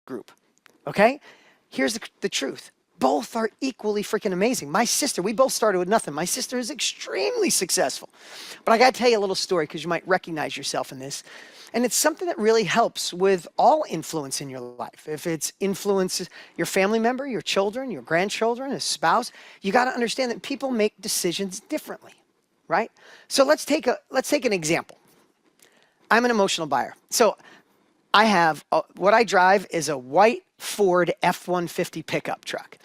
group, okay? Here's the truth. Both are equally freaking amazing. My sister, we both started with nothing. My sister is extremely successful. But I got to tell you a little story because you might recognize yourself in this. And it's something that really helps with all influence in your life. If it's influence your family member, your children, your grandchildren, a spouse, you got to understand that people make decisions differently, right? So let's take an example. I'm an emotional buyer. So I have, what I drive is a white Ford F-150 pickup truck.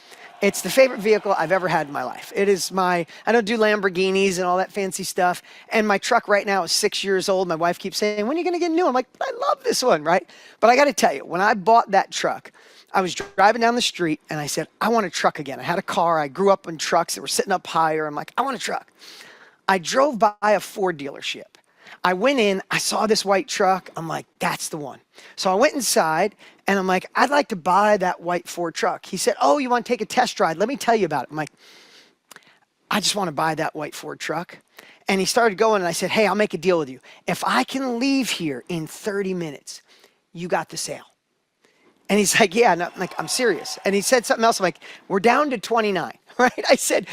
It's the favorite vehicle I've ever had in my life. It is I don't do Lamborghinis and all that fancy stuff. And my truck right now is 6 years old. My wife keeps saying, when are you going to get a new one? I'm like, I love this one, right? But I got to tell you, when I bought that truck, I was driving down the street and I said, I want a truck again. I had a car. I grew up in trucks that were sitting up higher. I'm like, I want a truck. I drove by a Ford dealership. I went in, I saw this white truck. I'm like, that's the one. So I went inside and I'm like, I'd like to buy that white Ford truck. He said, oh, you want to take a test drive? Let me tell you about it. I'm like, I just want to buy that white Ford truck. And he started going and I said, hey, I'll make a deal with you. If I can leave here in 30 minutes, you got the sale. And he's like, yeah, no, like, I'm serious. And he said something else. I'm like, we're down to 29. Right? I said,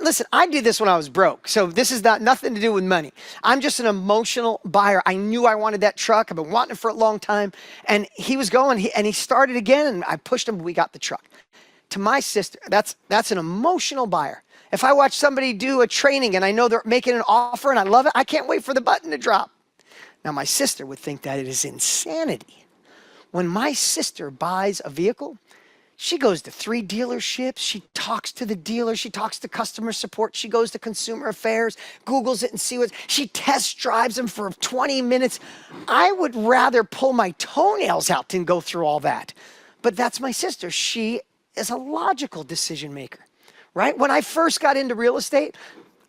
listen, I did this when I was broke. So this is nothing to do with money. I'm just an emotional buyer. I knew I wanted that truck. I've been wanting it for a long time. And he was going, and he started again, and I pushed him, we got the truck. To my sister, that's an emotional buyer. If I watch somebody do a training and I know they're making an offer and I love it, I can't wait for the button to drop. Now, my sister would think that it is insanity. When my sister buys a vehicle, she goes to 3 dealerships. She talks to the dealer. She talks to customer support. She goes to consumer affairs, Googles it and see what, she test drives them for 20 minutes. I would rather pull my toenails out than go through all that. But that's my sister. She is a logical decision maker, right? When I first got into real estate,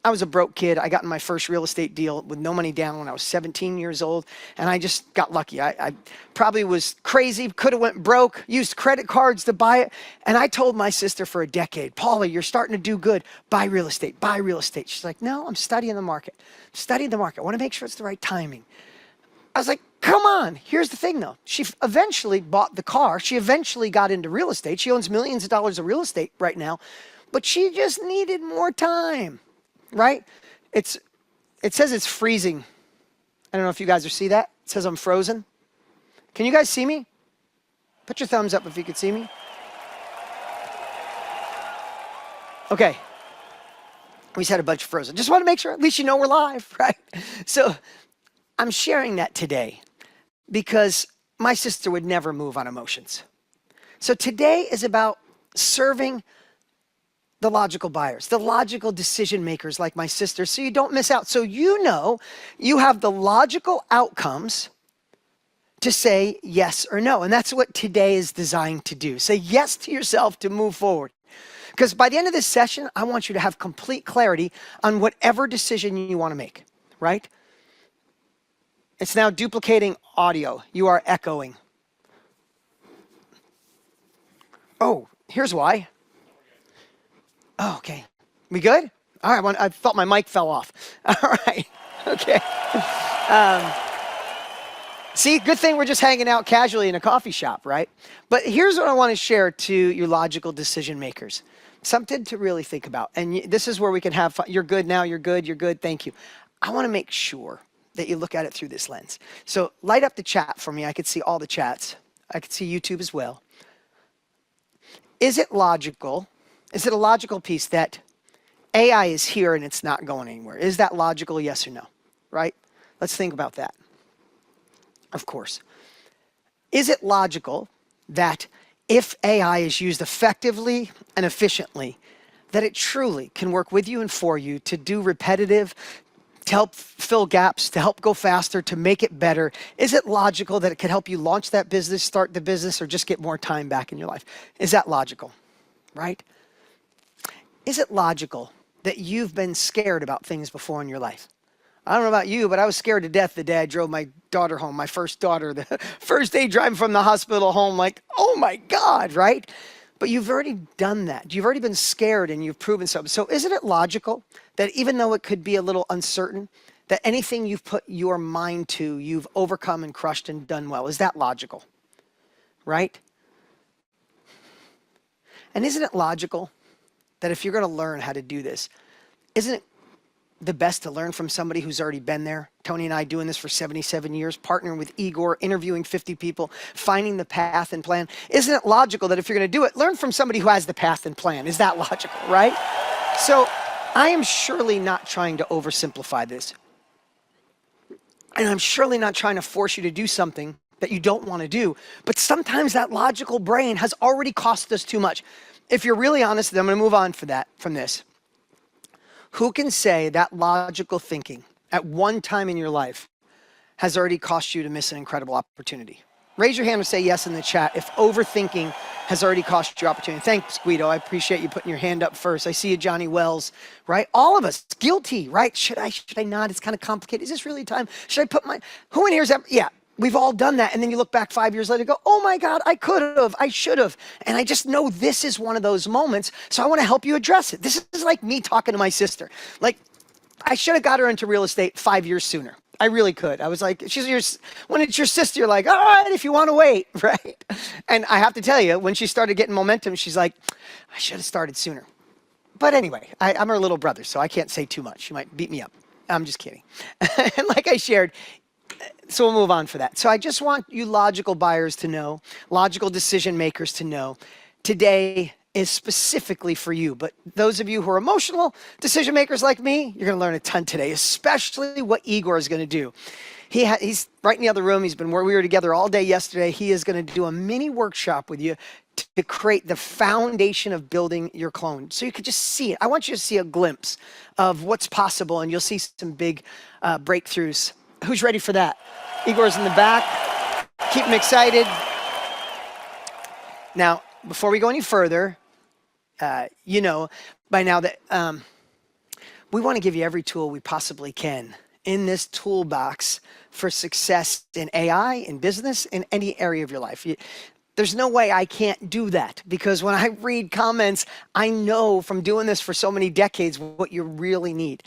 I was a broke kid. I got in my first real estate deal with no money down when I was 17 years old, and I just got lucky. I probably was crazy, could have went broke, used credit cards to buy it, and I told my sister for a decade, Paula, you're starting to do good. Buy real estate, buy real estate. She's like, no, I'm studying the market. Studying the market. I want to make sure it's the right timing. I was like, come on. Here's the thing, though. She eventually bought the car. She eventually got into real estate. She owns millions of dollars of real estate right now, but she just needed more time. Right? It says it's freezing. I don't know if you guys see that. It says I'm frozen. Can you guys see me? Put your thumbs up if you could see me. Okay. We just had a bunch of frozen. Just want to make sure at least you know we're live, right? So I'm sharing that today because my sister would never move on emotions. So today is about serving the logical buyers, the logical decision makers like my sister, so you don't miss out. So you know you have the logical outcomes to say yes or no. And that's what today is designed to do. Say yes to yourself to move forward. Because by the end of this session, I want you to have complete clarity on whatever decision you want to make, right? It's now duplicating audio. You are echoing. Oh, here's why. Oh, okay. We good? All right. I thought my mic fell off. All right. Okay. See, good thing we're just hanging out casually in a coffee shop, right? But here's what I want to share to you logical decision makers. Something to really think about. And this is where we can have fun. You're good now. You're good. You're good. Thank you. I want to make sure that you look at it through this lens. So light up the chat for me. I could see all the chats. I could see YouTube as well. Is it logical? Is it a logical piece that AI is here and it's not going anywhere? Is that logical, yes or no, right? Let's think about that, of course. Is it logical that if AI is used effectively and efficiently, that it truly can work with you and for you to do repetitive, to help fill gaps, to help go faster, to make it better? Is it logical that it could help you launch that business, start the business, or just get more time back in your life? Is that logical, right? Is it logical that you've been scared about things before in your life? I don't know about you, but I was scared to death the day I drove my daughter home, my first daughter, the first day driving from the hospital home, like, oh my God, right? But you've already done that. You've already been scared and you've proven something. So isn't it logical that even though it could be a little uncertain, that anything you've put your mind to, you've overcome and crushed and done well? Is that logical, right? And isn't it logical that if you're going to learn how to do this, isn't it the best to learn from somebody who's already been there? Tony and I doing this for 77 years, partnering with Igor, interviewing 50 people, finding the path and plan. Isn't it logical that if you're going to do it, learn from somebody who has the path and plan? Is that logical, right? So I am surely not trying to oversimplify this. And I'm surely not trying to force you to do something that you don't want to do. But sometimes that logical brain has already cost us too much. If you're really honest, I'm going to move on from this. Who can say that logical thinking at one time in your life has already cost you to miss an incredible opportunity? Raise your hand or say yes in the chat if overthinking has already cost you opportunity. Thanks, Guido. I appreciate you putting your hand up first. I see you, Johnny Wells, right? All of us guilty, right? Should I not? It's kind of complicated. Is this really time? Should I put who in here is ever, yeah, we've all done that. And then you look back 5 years later and go, oh my God, I could have, I should have. And I just know this is one of those moments. So I want to help you address it. This is like me talking to my sister. Like, I should have got her into real estate 5 years sooner. I really could. I was like, when it's your sister, you're like, all right, if you want to wait, right? And I have to tell you, when she started getting momentum, she's like, I should have started sooner. But anyway, I'm her little brother, so I can't say too much. She might beat me up. I'm just kidding. And like I shared, so we'll move on for that. So I just want you logical buyers to know, logical decision makers to know, today is specifically for you. But those of you who are emotional decision makers like me, you're going to learn a ton today, especially what Igor is going to do. He's right in the other room. He's been where we were together all day yesterday. He is going to do a mini workshop with you to create the foundation of building your clone. So you could just see it. I want you to see a glimpse of what's possible, and you'll see some big breakthroughs. Who's ready for that? Igor's in the back. Keep him excited. Now, before we go any further, you know by now that we want to give you every tool we possibly can in this toolbox for success in AI, in business, in any area of your life. There's no way I can't do that, because when I read comments, I know from doing this for so many decades what you really need.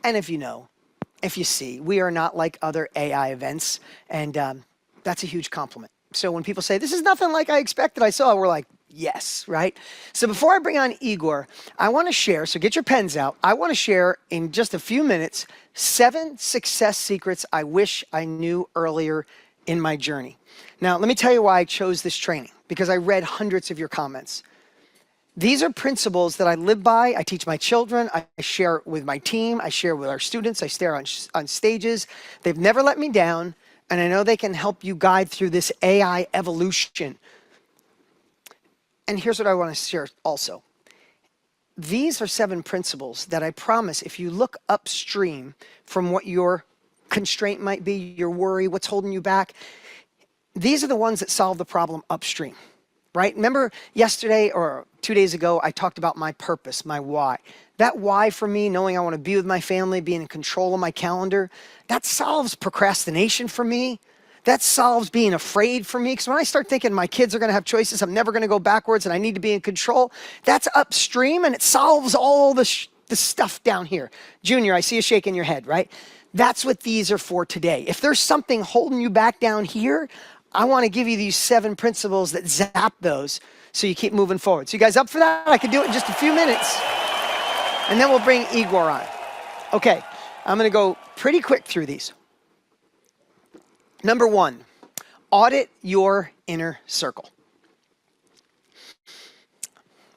And if you see, we are not like other AI events, and that's a huge compliment. So when people say, this is nothing like I expected I saw, we're like, yes, right? So before I bring on Igor, I want to share, so get your pens out. I want to share in just a few minutes 7 success secrets I wish I knew earlier in my journey. Now, let me tell you why I chose this training, because I read hundreds of your comments. These are principles that I live by. I teach my children. I share with my team. I share with our students. I share on stages. They've never let me down. And I know they can help you guide through this AI evolution. And here's what I want to share also. These are 7 principles that I promise, if you look upstream from what your constraint might be, your worry, what's holding you back, these are the ones that solve the problem upstream, right? Remember yesterday or 2 days ago, I talked about my purpose, my why. That why for me, knowing I want to be with my family, being in control of my calendar, that solves procrastination for me. That solves being afraid for me. Because when I start thinking my kids are going to have choices, I'm never going to go backwards and I need to be in control, that's upstream, and it solves all the stuff down here. Junior, I see you shaking your head, right? That's what these are for today. If there's something holding you back down here, I want to give you these 7 principles that zap those so you keep moving forward. So you guys up for that? I could do it in just a few minutes. And then we'll bring Igor on. Okay, I'm going to go pretty quick through these. Number 1, audit your inner circle.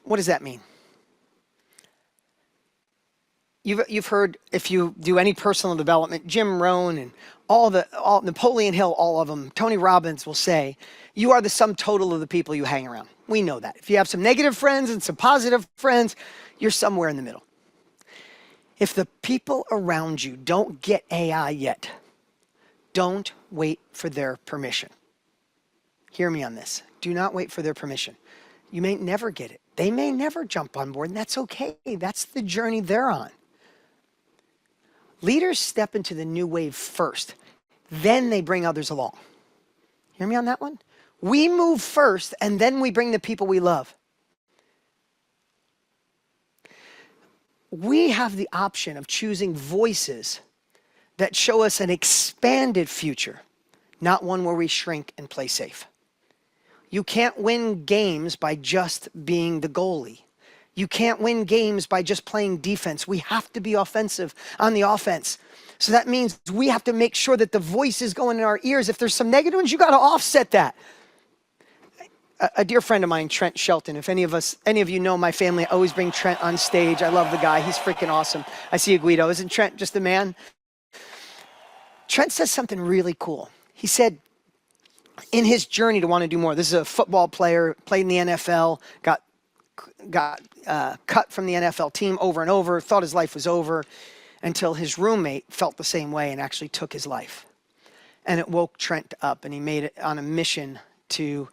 What does that mean? You've heard, if you do any personal development, Jim Rohn and all Napoleon Hill, all of them, Tony Robbins will say, you are the sum total of the people you hang around. We know that. If you have some negative friends and some positive friends, you're somewhere in the middle. If the people around you don't get AI yet, don't wait for their permission. Hear me on this. Do not wait for their permission. You may never get it. They may never jump on board, and that's okay. That's the journey they're on. Leaders step into the new wave first, then they bring others along. Hear me on that one? We move first, and then we bring the people we love. We have the option of choosing voices that show us an expanded future, not one where we shrink and play safe. You can't win games by just being the goalie. You can't win games by just playing defense. We have to be offensive on the offense. So that means we have to make sure that the voice is going in our ears. If there's some negative ones, you got to offset that. A dear friend of mine, Trent Shelton, if any of you know my family, I always bring Trent on stage. I love the guy. He's freaking awesome. I see you, Guido. Isn't Trent just a man? Trent says something really cool. He said, in his journey to want to do more, this is a football player, played in the NFL, got cut from the NFL team over and over, thought his life was over, until his roommate felt the same way and actually took his life. And it woke Trent up, and he made it on a mission to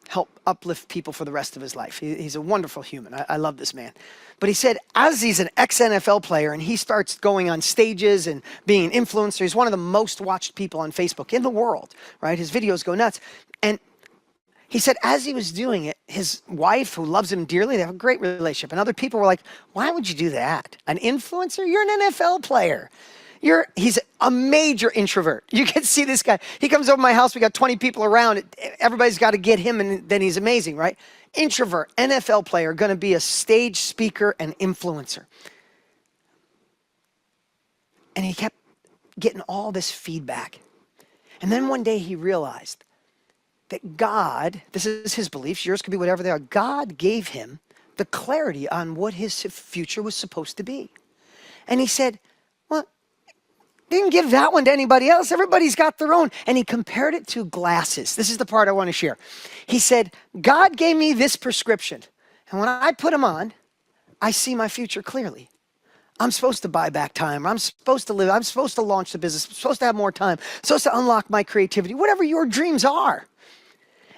help uplift people for the rest of his life. He's a wonderful human. I love this man. But he said, as he's an ex-NFL player and he starts going on stages and being an influencer, he's one of the most watched people on Facebook in the world, right? His videos go nuts. And he said, as he was doing it, his wife, who loves him dearly, they have a great relationship. And other people were like, why would you do that? An influencer? You're an NFL player. He's a major introvert. You can see this guy. He comes over my house. We got 20 people around. Everybody's got to get him, and then he's amazing, right? Introvert, NFL player, going to be a stage speaker and influencer. And he kept getting all this feedback. And then one day he realized that God, this is his beliefs, yours could be whatever they are, God gave him the clarity on what his future was supposed to be. And he said, well, didn't give that one to anybody else. Everybody's got their own. And he compared it to glasses. This is the part I want to share. He said, God gave me this prescription. And when I put them on, I see my future clearly. I'm supposed to buy back time. I'm supposed to live. I'm supposed to launch the business. I'm supposed to have more time. I'm supposed to unlock my creativity, whatever your dreams are.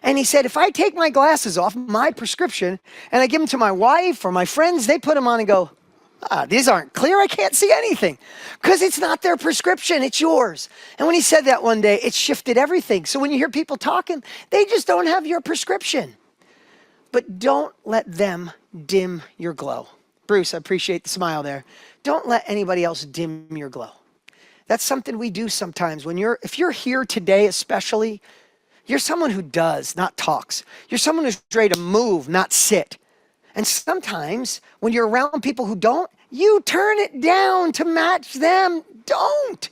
And he said, if I take my glasses off, my prescription, and I give them to my wife or my friends, they put them on and go, these aren't clear. I can't see anything. Because it's not their prescription. It's yours. And when he said that one day, it shifted everything. So when you hear people talking, they just don't have your prescription. But don't let them dim your glow. Bruce, I appreciate the smile there. Don't let anybody else dim your glow. That's something we do sometimes. If you're here today especially, you're someone who does, not talks. You're someone who's ready to move, not sit. And sometimes when you're around people who don't, you turn it down to match them. Don't.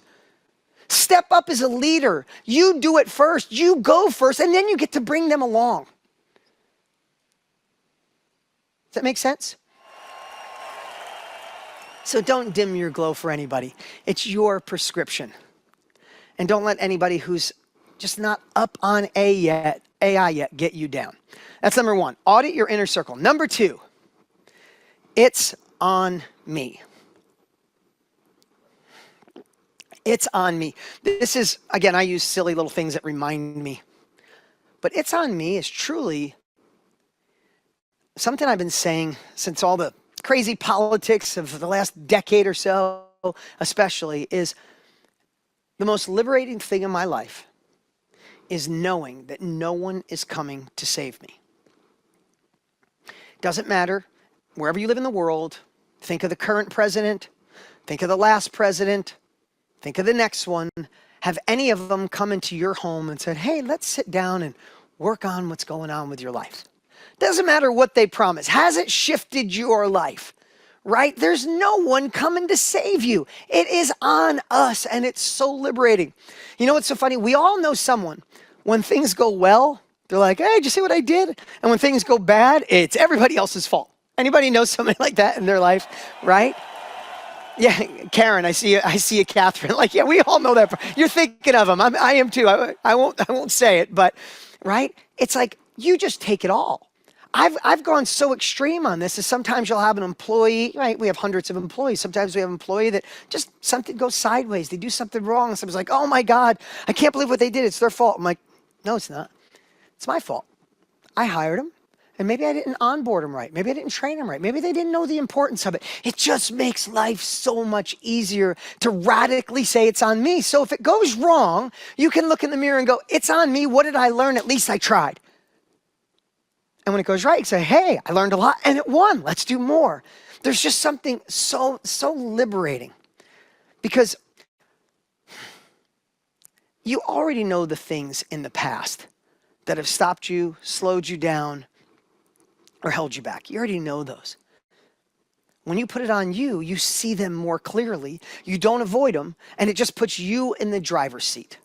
Step up as a leader. You do it first. You go first, and then you get to bring them along. Does that make sense? So don't dim your glow for anybody. It's your prescription. And don't let anybody who's just not up on AI yet get you down. That's number one. Audit your inner circle. Number two, it's on me. It's on me. This is, again, I use silly little things that remind me. But it's on me is truly something I've been saying since all the crazy politics of the last decade or so, especially, is the most liberating thing in my life is knowing that no one is coming to save me. Doesn't matter wherever you live in the world. Think of the current president, think of the last president, think of the next one. Have any of them come into your home and said, hey, let's sit down and work on what's going on with your life? Doesn't matter what they promise. Has it shifted your life? Right? There's no one coming to save you. It is on us, and it's so liberating. You know what's so funny? We all know someone, when things go well, they're like, hey, did you see what I did? And when things go bad, it's everybody else's fault. Anybody know somebody like that in their life, right? Yeah, Karen, I see you, Catherine. Like, yeah, we all know that. You're thinking of them. I am too. I won't say it, but right? It's like you just take it all. I've gone so extreme on this. Is sometimes you'll have an employee, right? We have hundreds of employees. Sometimes we have an employee that just something goes sideways. They do something wrong. And someone's like, oh my God, I can't believe what they did. It's their fault. I'm like, no, it's not. It's my fault. I hired them. And maybe I didn't onboard them right. Maybe I didn't train them right. Maybe they didn't know the importance of it. It just makes life so much easier to radically say it's on me. So if it goes wrong, you can look in the mirror and go, it's on me. What did I learn? At least I tried. And when it goes right, you say, hey, I learned a lot and it won. Let's do more. There's just something so liberating because you already know the things in the past that have stopped you, slowed you down, or held you back. You already know those. When you put it on you, you see them more clearly. You don't avoid them, and it just puts you in the driver's seat.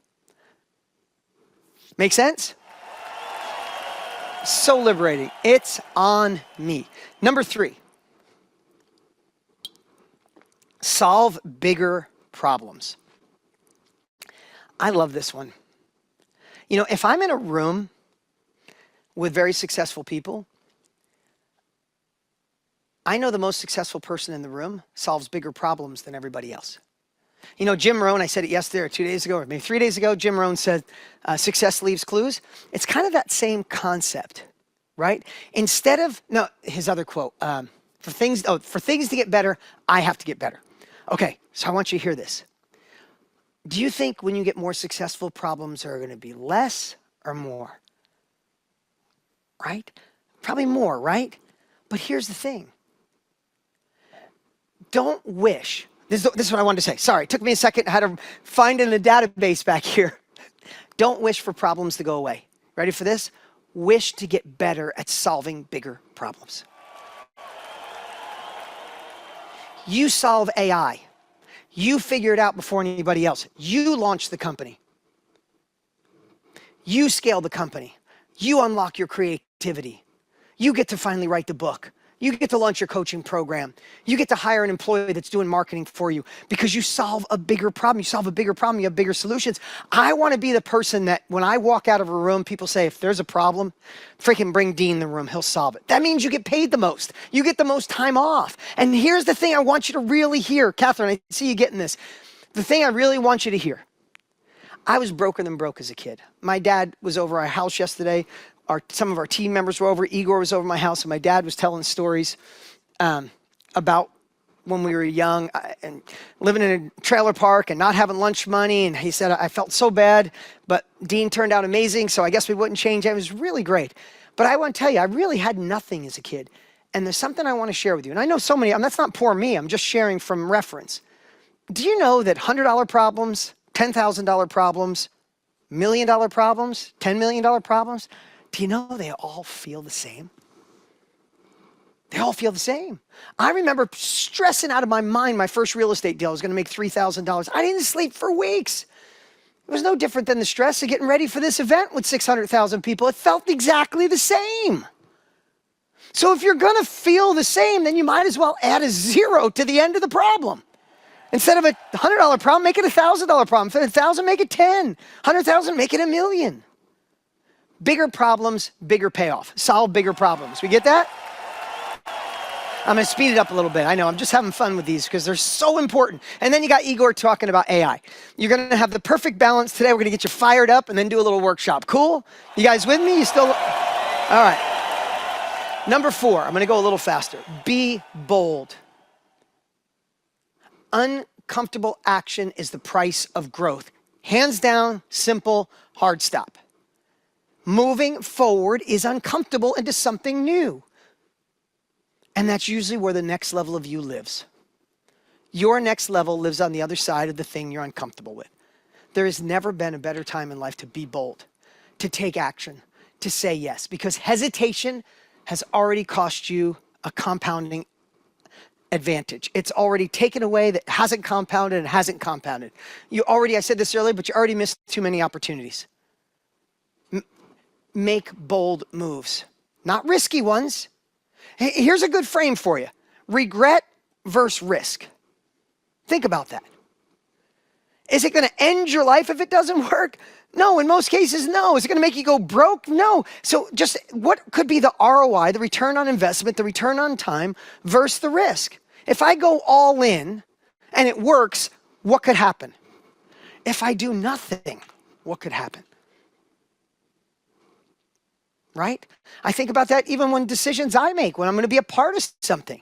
Make sense? So liberating. It's on me. Number 3, solve bigger problems. I love this one. You know, if I'm in a room with very successful people, I know the most successful person in the room solves bigger problems than everybody else. You know, Jim Rohn, I said it yesterday or 2 days ago, or maybe 3 days ago, Jim Rohn said, success leaves clues. It's kind of that same concept, right? Instead of, no, his other quote, for things to get better, I have to get better. Okay, so I want you to hear this. Do you think when you get more successful, problems are going to be less or more? Right? Probably more, right? But here's the thing. Don't wish. This is what I wanted to say. Sorry, it took me a second. I had to find it in the database back here. Don't wish for problems to go away. Ready for this? Wish to get better at solving bigger problems. You solve AI. You figure it out before anybody else. You launch the company. You scale the company. You unlock your creativity. You get to finally write the book. You get to launch your coaching program. You get to hire an employee that's doing marketing for you because you solve a bigger problem. You solve a bigger problem, you have bigger solutions. I want to be the person that when I walk out of a room, people say, if there's a problem, freaking bring Dean in the room, he'll solve it. That means you get paid the most. You get the most time off. And here's the thing I want you to really hear. Catherine, I see you getting this. The thing I really want you to hear. I was broker than broke as a kid. My dad was over our house yesterday. Some of our team members were over. Igor was over my house, and my dad was telling stories about when we were young and living in a trailer park and not having lunch money. And he said, I felt so bad, but Dean turned out amazing, so I guess we wouldn't change it. It was really great. But I want to tell you, I really had nothing as a kid. And there's something I want to share with you. And I know so many, that's not poor me, I'm just sharing from reference. Do you know that $100 problems, $10,000 problems, $1 million problems, $10 million problems, do you know they all feel the same? They all feel the same. I remember stressing out of my mind my first real estate deal. I was going to make $3,000. I didn't sleep for weeks. It was no different than the stress of getting ready for this event with 600,000 people. It felt exactly the same. So if you're going to feel the same, then you might as well add a 0 to the end of the problem. Instead of a $100 problem, make it a $1,000 problem. Instead of 1,000, make it 10. 100,000, make it 1,000,000. Bigger problems, bigger payoff. Solve bigger problems. We get that? I'm going to speed it up a little bit. I know, I'm just having fun with these because they're so important. And then you got Igor talking about AI. You're going to have the perfect balance today. We're going to get you fired up and then do a little workshop. Cool? You guys with me? You still? All right. Number 4, I'm going to go a little faster. Be bold. Uncomfortable action is the price of growth. Hands down, simple, hard stop. Moving forward is uncomfortable into something new. And that's usually where the next level of you lives. Your next level lives on the other side of the thing you're uncomfortable with. There has never been a better time in life to be bold, to take action, to say yes, because hesitation has already cost you a compounding advantage. It's already taken away that hasn't compounded and hasn't compounded. I said this earlier, but you already missed too many opportunities. Make bold moves, not risky ones. Here's a good frame for you. Regret versus risk. Think about that. Is it going to end your life if it doesn't work? No, in most cases, no. Is it going to make you go broke? No. So just what could be the ROI, the return on investment, the return on time versus the risk? If I go all in and it works, what could happen? If I do nothing, what could happen? Right? I think about that even when decisions I make, when I'm going to be a part of something.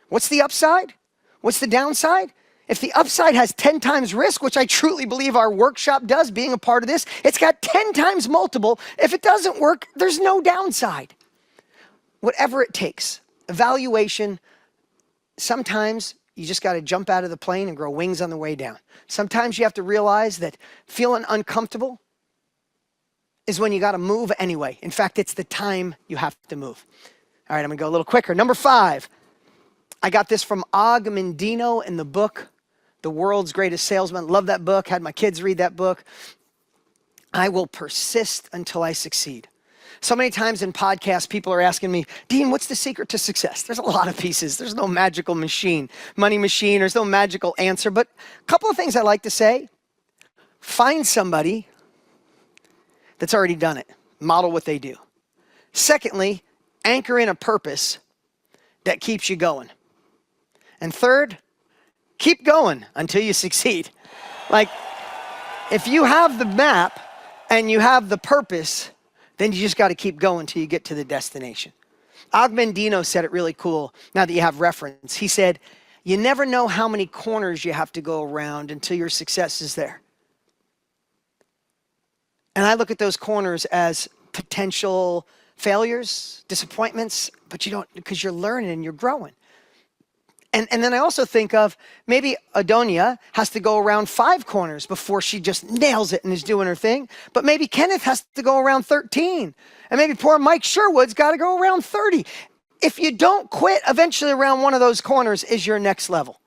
What's the upside? What's the downside? If the upside has 10 times risk, which I truly believe our workshop does, being a part of this, it's got 10 times multiple. If it doesn't work, there's no downside. Whatever it takes. Evaluation. Sometimes you just got to jump out of the plane and grow wings on the way down. Sometimes you have to realize that feeling uncomfortable is when you got to move anyway. In fact, it's the time you have to move. All right, I'm going to go a little quicker. Number 5, I got this from Og Mandino in the book, The World's Greatest Salesman. Love that book. Had my kids read that book. I will persist until I succeed. So many times in podcasts, people are asking me, Dean, what's the secret to success? There's a lot of pieces. There's no magical money machine. There's no magical answer. But a couple of things I like to say. Find somebody that's already done it. Model what they do. Secondly, anchor in a purpose that keeps you going. And third, keep going until you succeed. Like, if you have the map and you have the purpose, then you just got to keep going till you get to the destination. Og Mandino said it really cool, now that you have reference. He said, you never know how many corners you have to go around until your success is there. And I look at those corners as potential failures, disappointments, but you don't, because you're learning and you're growing. And then I also think of maybe Adonia has to go around 5 corners before she just nails it and is doing her thing. But maybe Kenneth has to go around 13. And maybe poor Mike Sherwood's got to go around 30. If you don't quit, eventually around one of those corners is your next level.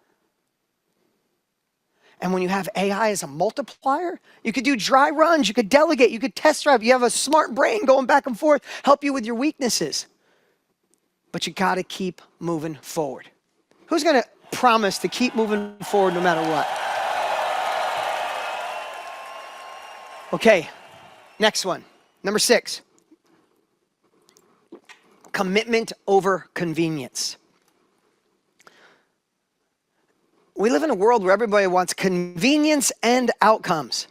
And when you have AI as a multiplier, you could do dry runs, you could delegate, you could test drive. You have a smart brain going back and forth, help you with your weaknesses. But you got to keep moving forward. Who's going to promise to keep moving forward no matter what? Okay, next one. Number 6. Commitment over convenience. We live in a world where everybody wants convenience and outcomes.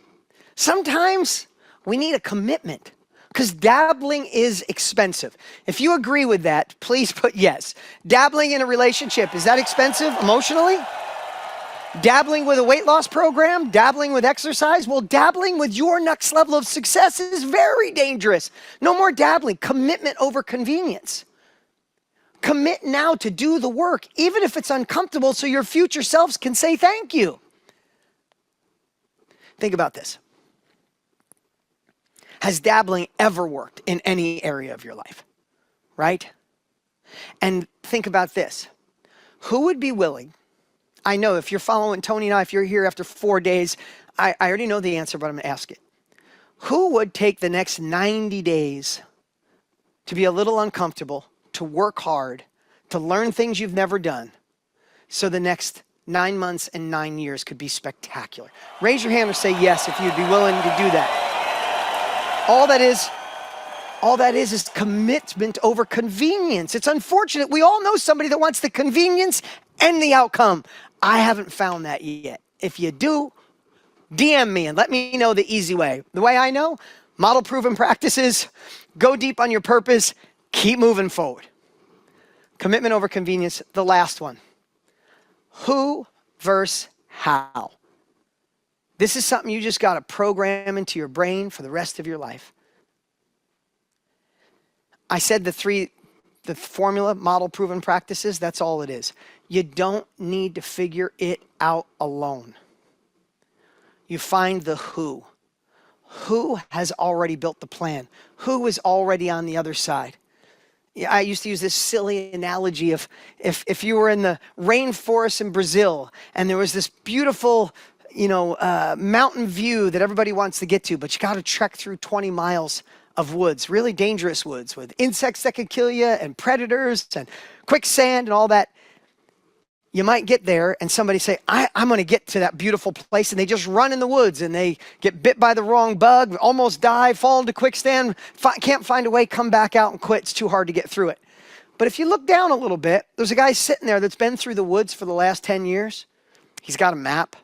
Sometimes we need a commitment, because dabbling is expensive. If you agree with that, please put yes. Dabbling in a relationship, is that expensive emotionally? Dabbling with a weight loss program? Dabbling with exercise? Well, dabbling with your next level of success is very dangerous. No more dabbling. Commitment over convenience. Commit now to do the work, even if it's uncomfortable, so your future selves can say thank you. Think about this. Has dabbling ever worked in any area of your life? Right? And think about this. Who would be willing? I know if you're following Tony and I, if you're here after 4 days, I already know the answer, but I'm going to ask it. Who would take the next 90 days to be a little uncomfortable, to work hard, to learn things you've never done, so the next 9 months and 9 years could be spectacular? Raise your hand or say yes if you'd be willing to do that. All that is commitment over convenience. It's unfortunate. We all know somebody that wants the convenience and the outcome. I haven't found that yet. If you do, DM me and let me know the easy way. The way I know, model proven practices, go deep on your purpose, keep moving forward. Commitment over convenience, the last one. Who versus how. This is something you just got to program into your brain for the rest of your life. I said the formula, model proven practices, that's all it is. You don't need to figure it out alone. You find the who. Who has already built the plan? Who is already on the other side? Yeah, I used to use this silly analogy of if you were in the rainforest in Brazil and there was this beautiful mountain view that everybody wants to get to, but you got to trek through 20 miles of woods, really dangerous woods with insects that could kill you and predators and quicksand and all that. You might get there and somebody say, I'm going to get to that beautiful place, and they just run in the woods and they get bit by the wrong bug, almost die, fall into quicksand, can't find a way, come back out and quit. It's too hard to get through it. But if you look down a little bit, there's a guy sitting there that's been through the woods for the last 10 years. He's got a map.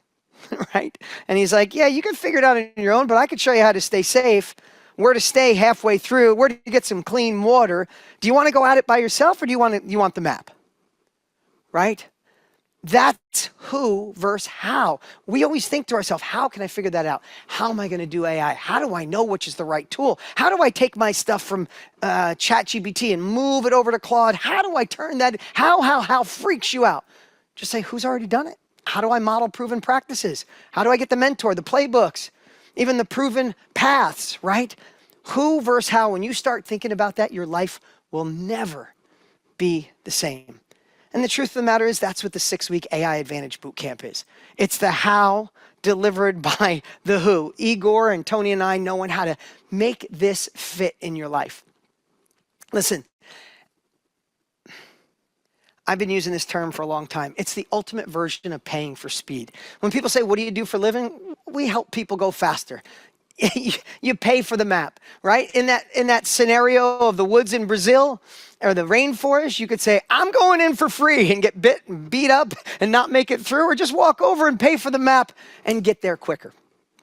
Right? And he's like, yeah, you can figure it out on your own, but I could show you how to stay safe, where to stay halfway through, where to get some clean water. Do you want to go at it by yourself, or do you want the map? Right? That's who versus how. We always think to ourselves, how can I figure that out? How am I going to do AI? How do I know which is the right tool? How do I take my stuff from ChatGPT and move it over to Claude? How do I turn that? How freaks you out? Just say, who's already done it? How do I model proven practices? How do I get the mentor, the playbooks, even the proven paths, right? Who versus how, when you start thinking about that, your life will never be the same. And the truth of the matter is that's what the 6-week AI Advantage Bootcamp is. It's the how delivered by the who. Igor and Tony and I knowing how to make this fit in your life. Listen, I've been using this term for a long time. It's the ultimate version of paying for speed. When people say, what do you do for a living? We help people go faster. You pay for the map, right? In that scenario of the woods in Brazil or the rainforest, you could say, I'm going in for free and get bit and beat up and not make it through, or just walk over and pay for the map and get there quicker,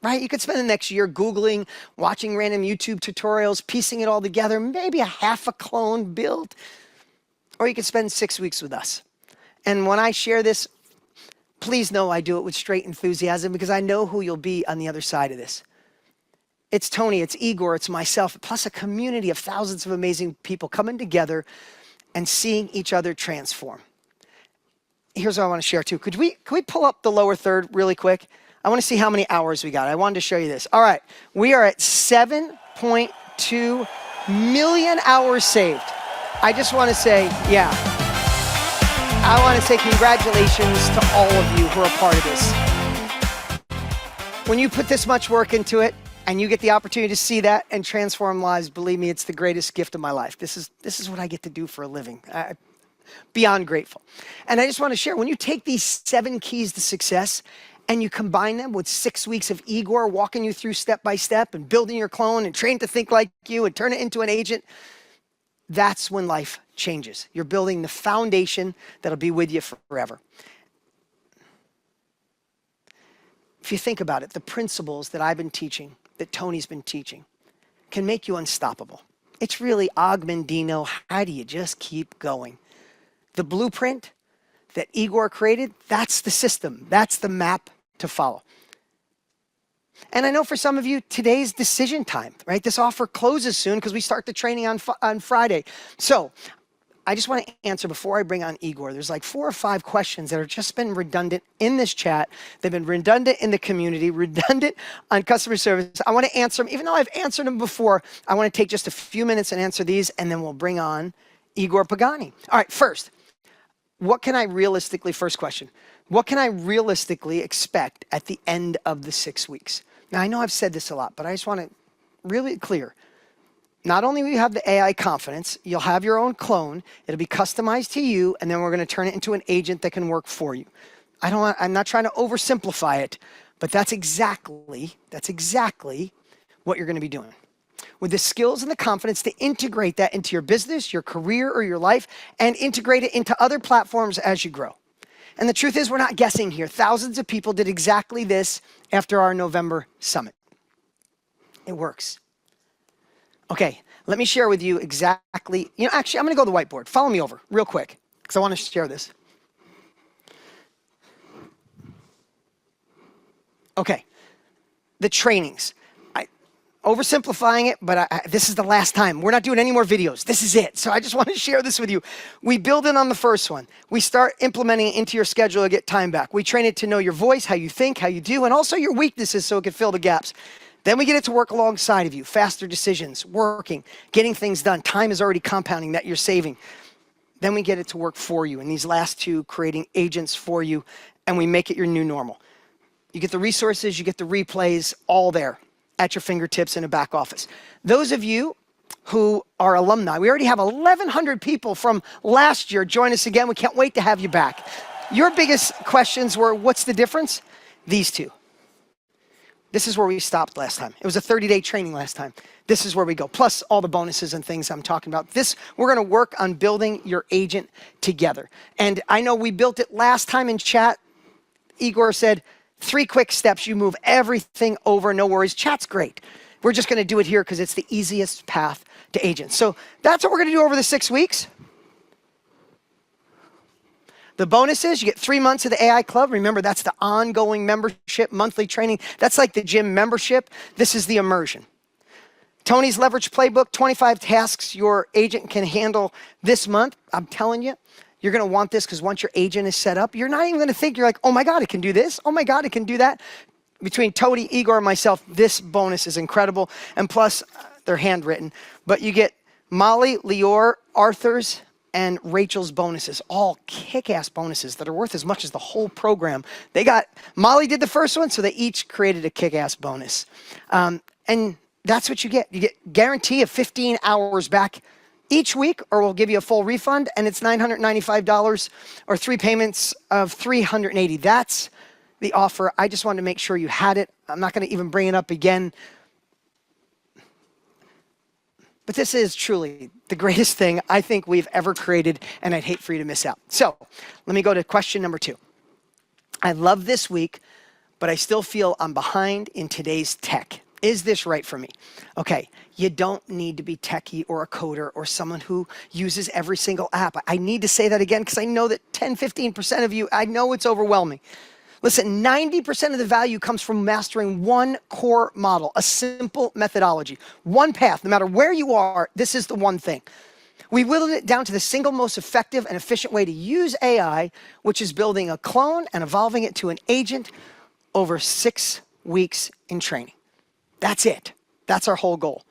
right? You could spend the next year Googling, watching random YouTube tutorials, piecing it all together, maybe a half a clone built. Or you could spend 6 weeks with us. And when I share this, please know I do it with straight enthusiasm because I know who you'll be on the other side of this. It's Tony, it's Igor, it's myself, plus a community of thousands of amazing people coming together and seeing each other transform. Here's what I want to share too. Could we pull up the lower third really quick? I want to see how many hours we got. I wanted to show you this. All right, we are at 7.2 million hours saved. I just want to say, yeah. I want to say congratulations to all of you who are a part of this. When you put this much work into it and you get the opportunity to see that and transform lives, believe me, it's the greatest gift of my life. This is what I get to do for a living. I'm beyond grateful. And I just want to share, when you take these 7 keys to success and you combine them with 6 weeks of Igor walking you through step by step and building your clone and train to think like you and turn it into an agent, that's when life changes. You're building the foundation that'll be with you forever. If you think about it, the principles that I've been teaching, that Tony's been teaching, can make you unstoppable. It's really Augmendino. How do you just keep going? The blueprint that Igor created, that's the system. That's the map to follow. And I know for some of you, today's decision time, right? This offer closes soon because we start the training on Friday. So I just want to answer before I bring on Igor. There's like 4 or 5 questions that have just been redundant in this chat. They've been redundant in the community, redundant on customer service. I want to answer them. Even though I've answered them before, I want to take just a few minutes and answer these, and then we'll bring on Igor Pagani. All right, first, first question, what can I realistically expect at the end of the 6 weeks? Now, I know I've said this a lot, but I just want to really clear. Not only will you have the AI confidence, you'll have your own clone. It'll be customized to you, and then we're going to turn it into an agent that can work for you. I'm not trying to oversimplify it, but that's exactly what you're going to be doing. With the skills and the confidence to integrate that into your business, your career, or your life, and integrate it into other platforms as you grow. And the truth is, we're not guessing here. Thousands of people did exactly this after our November summit. It works. Okay, let me share with you exactly, actually, I'm gonna go to the whiteboard. Follow me over real quick, because I wanna share this. Okay, the trainings. Oversimplifying it, but this is the last time. We're not doing any more videos. This is it. So I just want to share this with you. We build in on the first one. We start implementing it into your schedule to get time back. We train it to know your voice, how you think, how you do, and also your weaknesses so it can fill the gaps. Then we get it to work alongside of you. Faster decisions, working, getting things done. Time is already compounding that you're saving. Then we get it to work for you. And these last 2, creating agents for you, and we make it your new normal. You get the resources, you get the replays, all there at your fingertips in a back office. Those of you who are alumni, we already have 1,100 people from last year join us again. We can't wait to have you back. Your biggest questions were, what's the difference? These 2. This is where we stopped last time. It was a 30-day training last time. This is where we go, plus all the bonuses and things I'm talking about. We're gonna work on building your agent together. And I know we built it last time in chat. Igor said, 3 quick steps, you move everything over, no worries. Chat's great. We're just gonna do it here because it's the easiest path to agents. So that's what we're gonna do over the 6 weeks. The bonus is you get 3 months of the AI Club. Remember, that's the ongoing membership, monthly training. That's like the gym membership. This is the immersion. Tony's Leverage Playbook, 25 tasks your agent can handle this month. I'm telling you, you're gonna want this because once your agent is set up, you're not even gonna think, you're like, oh my God, it can do this. Oh my God, it can do that. Between Tony, Igor, and myself, this bonus is incredible. And plus, they're handwritten, but you get Molly, Lior, Arthur's, and Rachel's bonuses, all kick-ass bonuses that are worth as much as the whole program. Molly did the first one, so they each created a kick-ass bonus. And that's what you get. You get guarantee of 15 hours back each week, or we'll give you a full refund, and it's $995 or 3 payments of $380. That's the offer. I just wanted to make sure you had it. I'm not going to even bring it up again. But this is truly the greatest thing I think we've ever created, and I'd hate for you to miss out. So let me go to question number 2. I love this week, but I still feel I'm behind in today's tech. Is this right for me? Okay, you don't need to be techie or a coder or someone who uses every single app. I need to say that again because I know that 10, 15% of you, I know it's overwhelming. Listen, 90% of the value comes from mastering one core model, a simple methodology, one path. No matter where you are, this is the one thing. We whittled it down to the single most effective and efficient way to use AI, which is building a clone and evolving it to an agent over 6 weeks in training. That's it. That's our whole goal.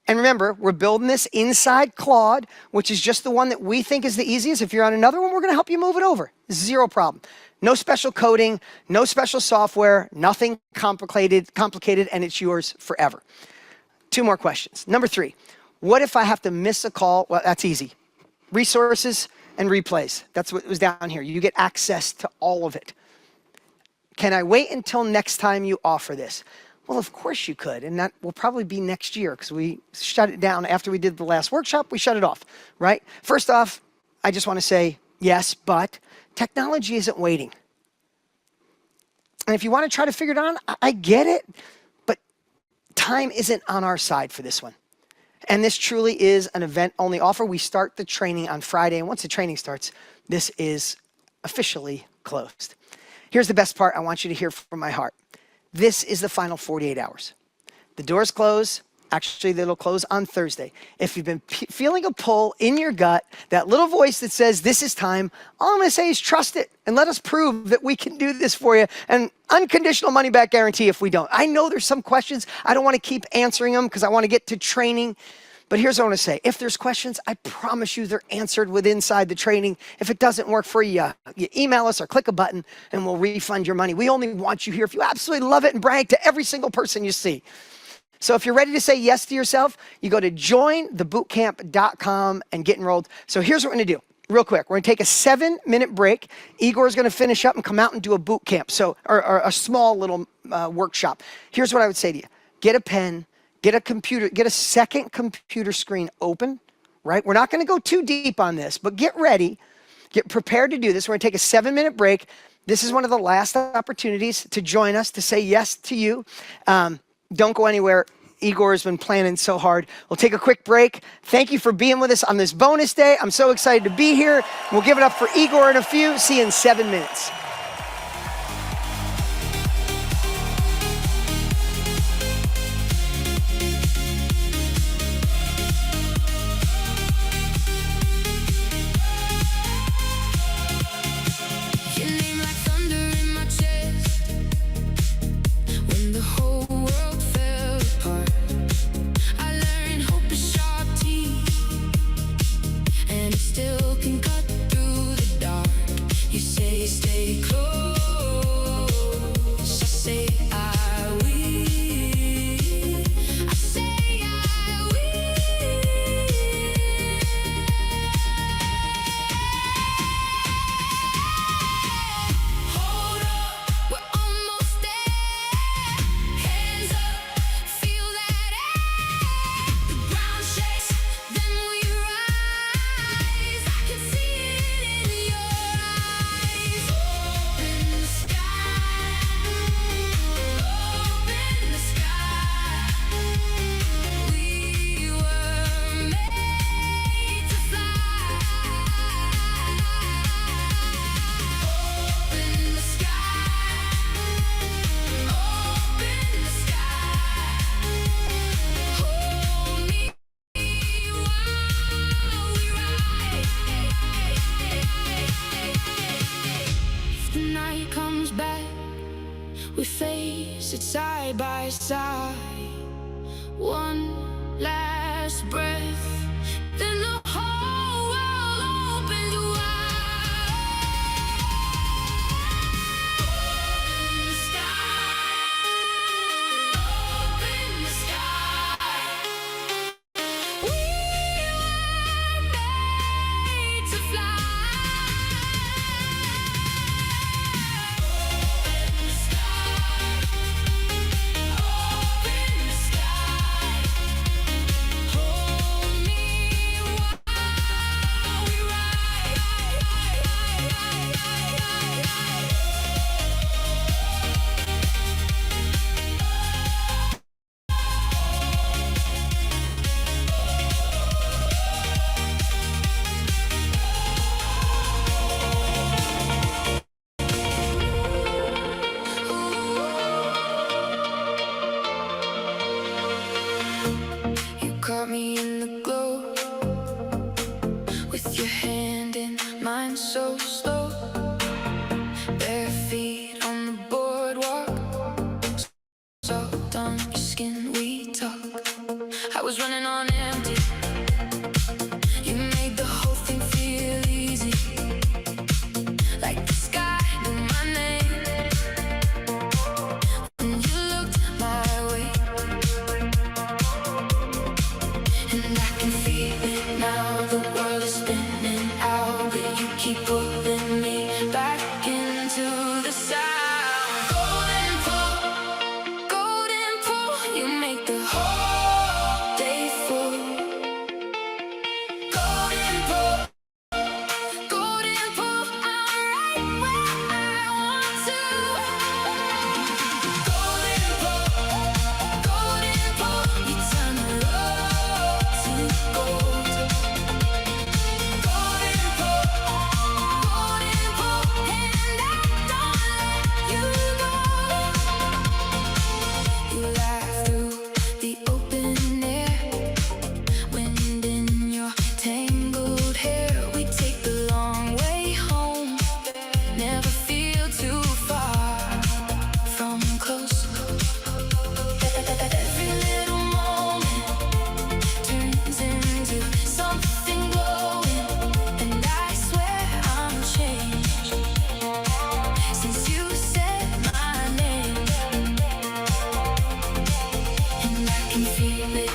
And remember, we're building this inside Claude, which is just the one that we think is the easiest. If you're on another one, we're going to help you move it over. Zero problem. No special coding, no special software, nothing complicated, and it's yours forever. 2 more questions. Number 3, what if I have to miss a call? Well, that's easy. Resources and replays. That's what was down here. You get access to all of it. Can I wait until next time you offer this? Well, of course you could, and that will probably be next year because we shut it down after we did the last workshop. We shut it off, right? First off, I just want to say yes, but technology isn't waiting. And if you want to try to figure it out, I get it, but time isn't on our side for this one. And this truly is an event-only offer. We start the training on Friday, and once the training starts, this is officially closed. Here's the best part I want you to hear from my heart. This is the final 48 hours. The doors close. Actually, they'll close on Thursday. If you've been feeling a pull in your gut, that little voice that says, this is time, all I'm going to say is trust it and let us prove that we can do this for you. And unconditional money back guarantee if we don't. I know there's some questions. I don't want to keep answering them because I want to get to training. But here's what I want to say. If there's questions, I promise you they're answered within inside the training. If it doesn't work for you, you email us or click a button and we'll refund your money. We only want you here if you absolutely love it and brag to every single person you see. So if you're ready to say yes to yourself, you go to jointhebootcamp.com and get enrolled. So here's what we're going to do. Real quick, we're going to take a 7-minute break. Igor's going to finish up and come out and do a boot camp, or a small little workshop. Here's what I would say to you. Get a pen. Get a computer, get a second computer screen open, right? We're not going to go too deep on this, but get ready, get prepared to do this. We're going to take a 7-minute break. This is one of the last opportunities to join us, to say yes to you. Don't go anywhere. Igor has been planning so hard. We'll take a quick break. Thank you for being with us on this bonus day. I'm so excited to be here. We'll give it up for Igor in a few. See you in 7 minutes. We face it side by side. One empty. You made the whole thing feel easy, like the sky knew my name when you looked my way. And I can feel it now, the world is spinning out, but you keep pulling me back into the sound. Golden pull, you make the whole day full. Golden pull, I'm right where I want to. Golden pull, you turn the road to gold. Golden pull, and I don't let you go. You laugh through the open air, wind in your tangled hair. We take the long way home, never feel too far from close. Every little moment turns into something glowing, and I swear I'm changed since you said my name. And I can feel it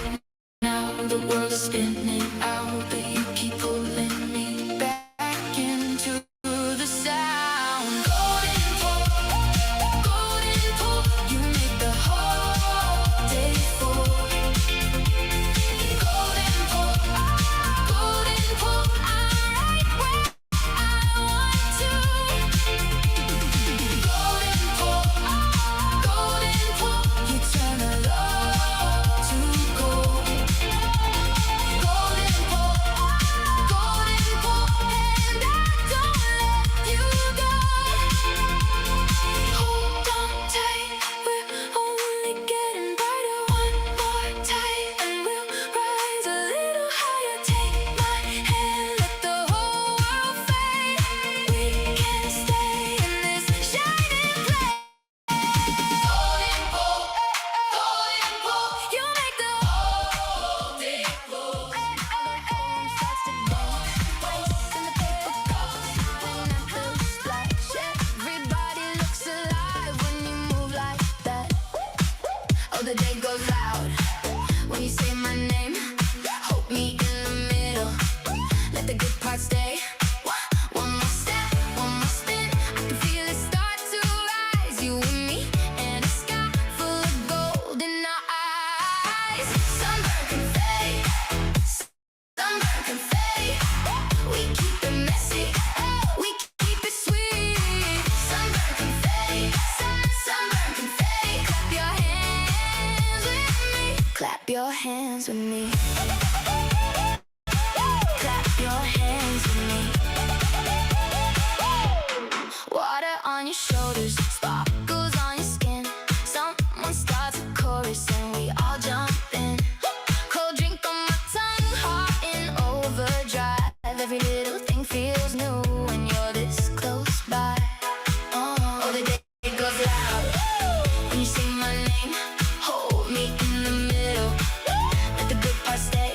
now, the world is spinning out, but you keep pulling me back into the sound. Golden pull, you make the whole day full. Golden pull, I'm right where I want to. Golden pull, you turn a love to gold. Golden pull, and I don't let you go. Hold on tight, we're only getting brighter. One more time, and we'll rise a little higher. Take my hand, let the whole world fade. We can stay in this shining place. Golden pull, you make the whole day full. All the home starts to dance, waves in the paper cups, when at the splash. Everybody looks alive when you move like that. Oh, the day goes loud when you say my name. Hold me in the middle, let the good part stay. One more step, one more spin, I can feel it start to rise. You and me, and a sky full of gold in our eyes. Sunburn confetti, we keep it messy, we keep it sweet. Sunburn confetti, clap your hands with me. Clap your hands with me. Clap your hands with me. Water on your shoulders, sparkles on your skin. Someone starts a chorus and we all jump in. Cold drink on my tongue, heart in overdrive. Every little thing feels new when you're this close by. Oh, the day goes loud when you say my name. Hold me in the middle, let the good part stay.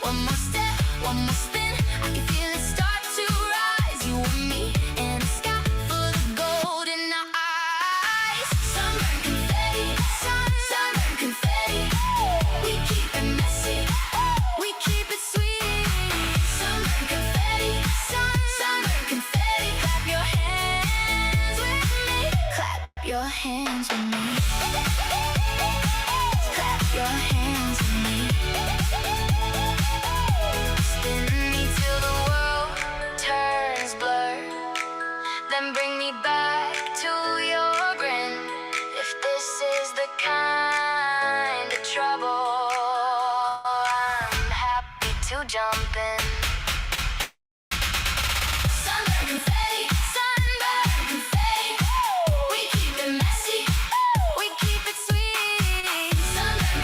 One more step, one more spin, I can feel it start to rise. You and me, and a sky full of gold in our eyes. Sunburn confetti, we keep it messy, we keep it sweet. Sunburn confetti, clap your hands with me. Clap your hands with me. Clap your hands with me. Spin me till the world turns blurred, then bring me back to your grin. If this is the kind of trouble, I'm happy to jump in. Sunburn confetti, we keep it messy, we keep it sweet. Sunburn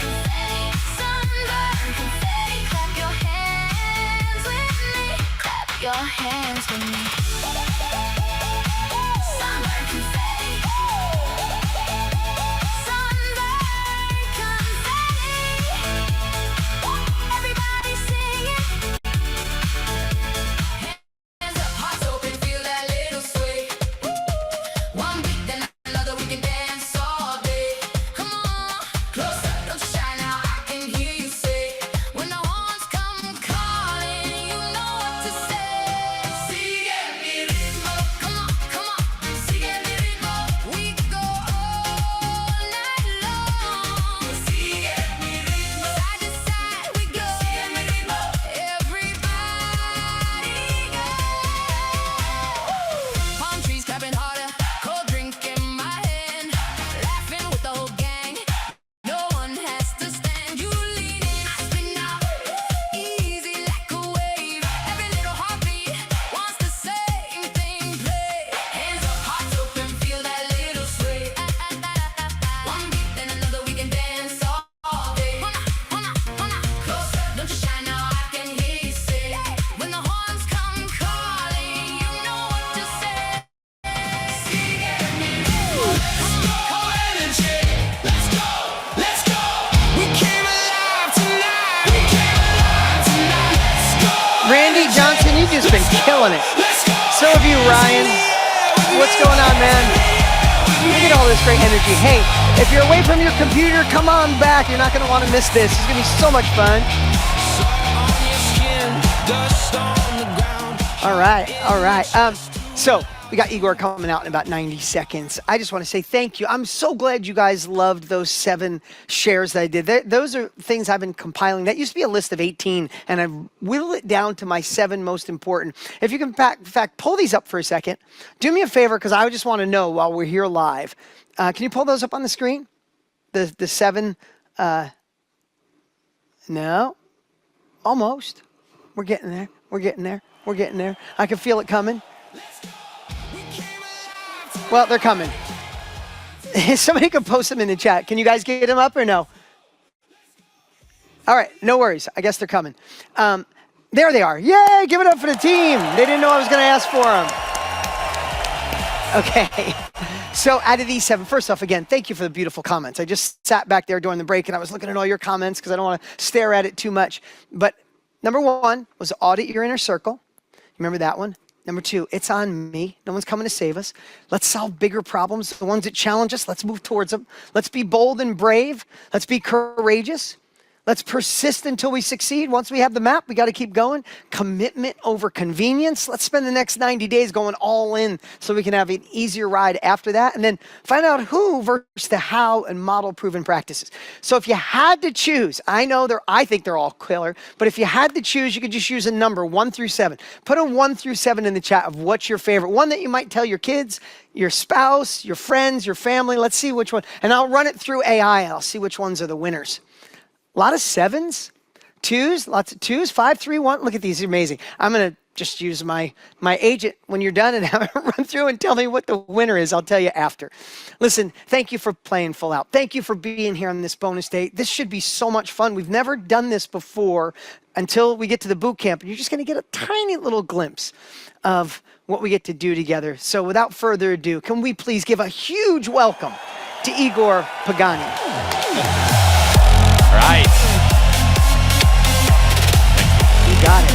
confetti, clap your hands with me. Clap your hands with me. Sunburn confetti, sunburn confetti. Randy Johnson, you've just been killing it. So have you, Ryan. What's going on, man? Look at all this great energy. Hey, if you're away from your computer, come on back. You're not going to want to miss this. It's going to be so much fun. All right, all right. So we got Igor coming out in about 90 seconds. I just want to say thank you. I'm so glad you guys loved those 7 shares that I did. Those are things I've been compiling. That used to be a list of 18, and I've whittled it down to my 7 most important. If you can, in fact, pull these up for a second. Do me a favor, because I just want to know while we're here live. Can you pull those up on the screen? The 7, no, almost. We're getting there. We're getting there. We're getting there. I can feel it coming. Well, they're coming. Somebody can post them in the chat. Can you guys get them up or no? All right, no worries. I guess they're coming. There they are. Yay, give it up for the team. They didn't know I was going to ask for them. Okay. So out of these 7, first off, again, thank you for the beautiful comments. I just sat back there during the break and I was looking at all your comments because I don't want to stare at it too much. But number 1 was audit your inner circle. Remember that one? Number 2, it's on me. No one's coming to save us. Let's solve bigger problems. The ones that challenge us, let's move towards them. Let's be bold and brave. Let's be courageous. Let's persist until we succeed. Once we have the map, we got to keep going. Commitment over convenience. Let's spend the next 90 days going all in so we can have an easier ride after that. And then find out who versus the how and model proven practices. So if you had to choose, I think they're all killer, but if you had to choose, you could just use a number 1 through 7. Put a 1 through 7 in the chat of what's your favorite. One that you might tell your kids, your spouse, your friends, your family. Let's see which one. And I'll run it through AI and I'll see which ones are the winners. A lot of 7s, 2s, lots of 2s, 5, 3, 1. Look at these, amazing. I'm going to just use my agent when you're done and have it run through and tell me what the winner is. I'll tell you after. Listen, thank you for playing full out. Thank you for being here on this bonus day. This should be so much fun. We've never done this before until we get to the boot camp. And you're just going to get a tiny little glimpse of what we get to do together. So without further ado, can we please give a huge welcome to Igor Pagani. Right. You got it.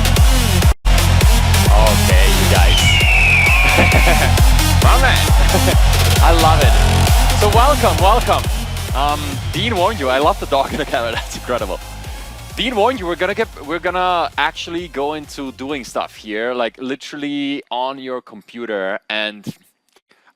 Okay, you guys. My man. I love it. So welcome. Dean warned you. I love the dog in the camera. That's incredible. Dean warned you. We're gonna actually go into doing stuff here, like literally on your computer. And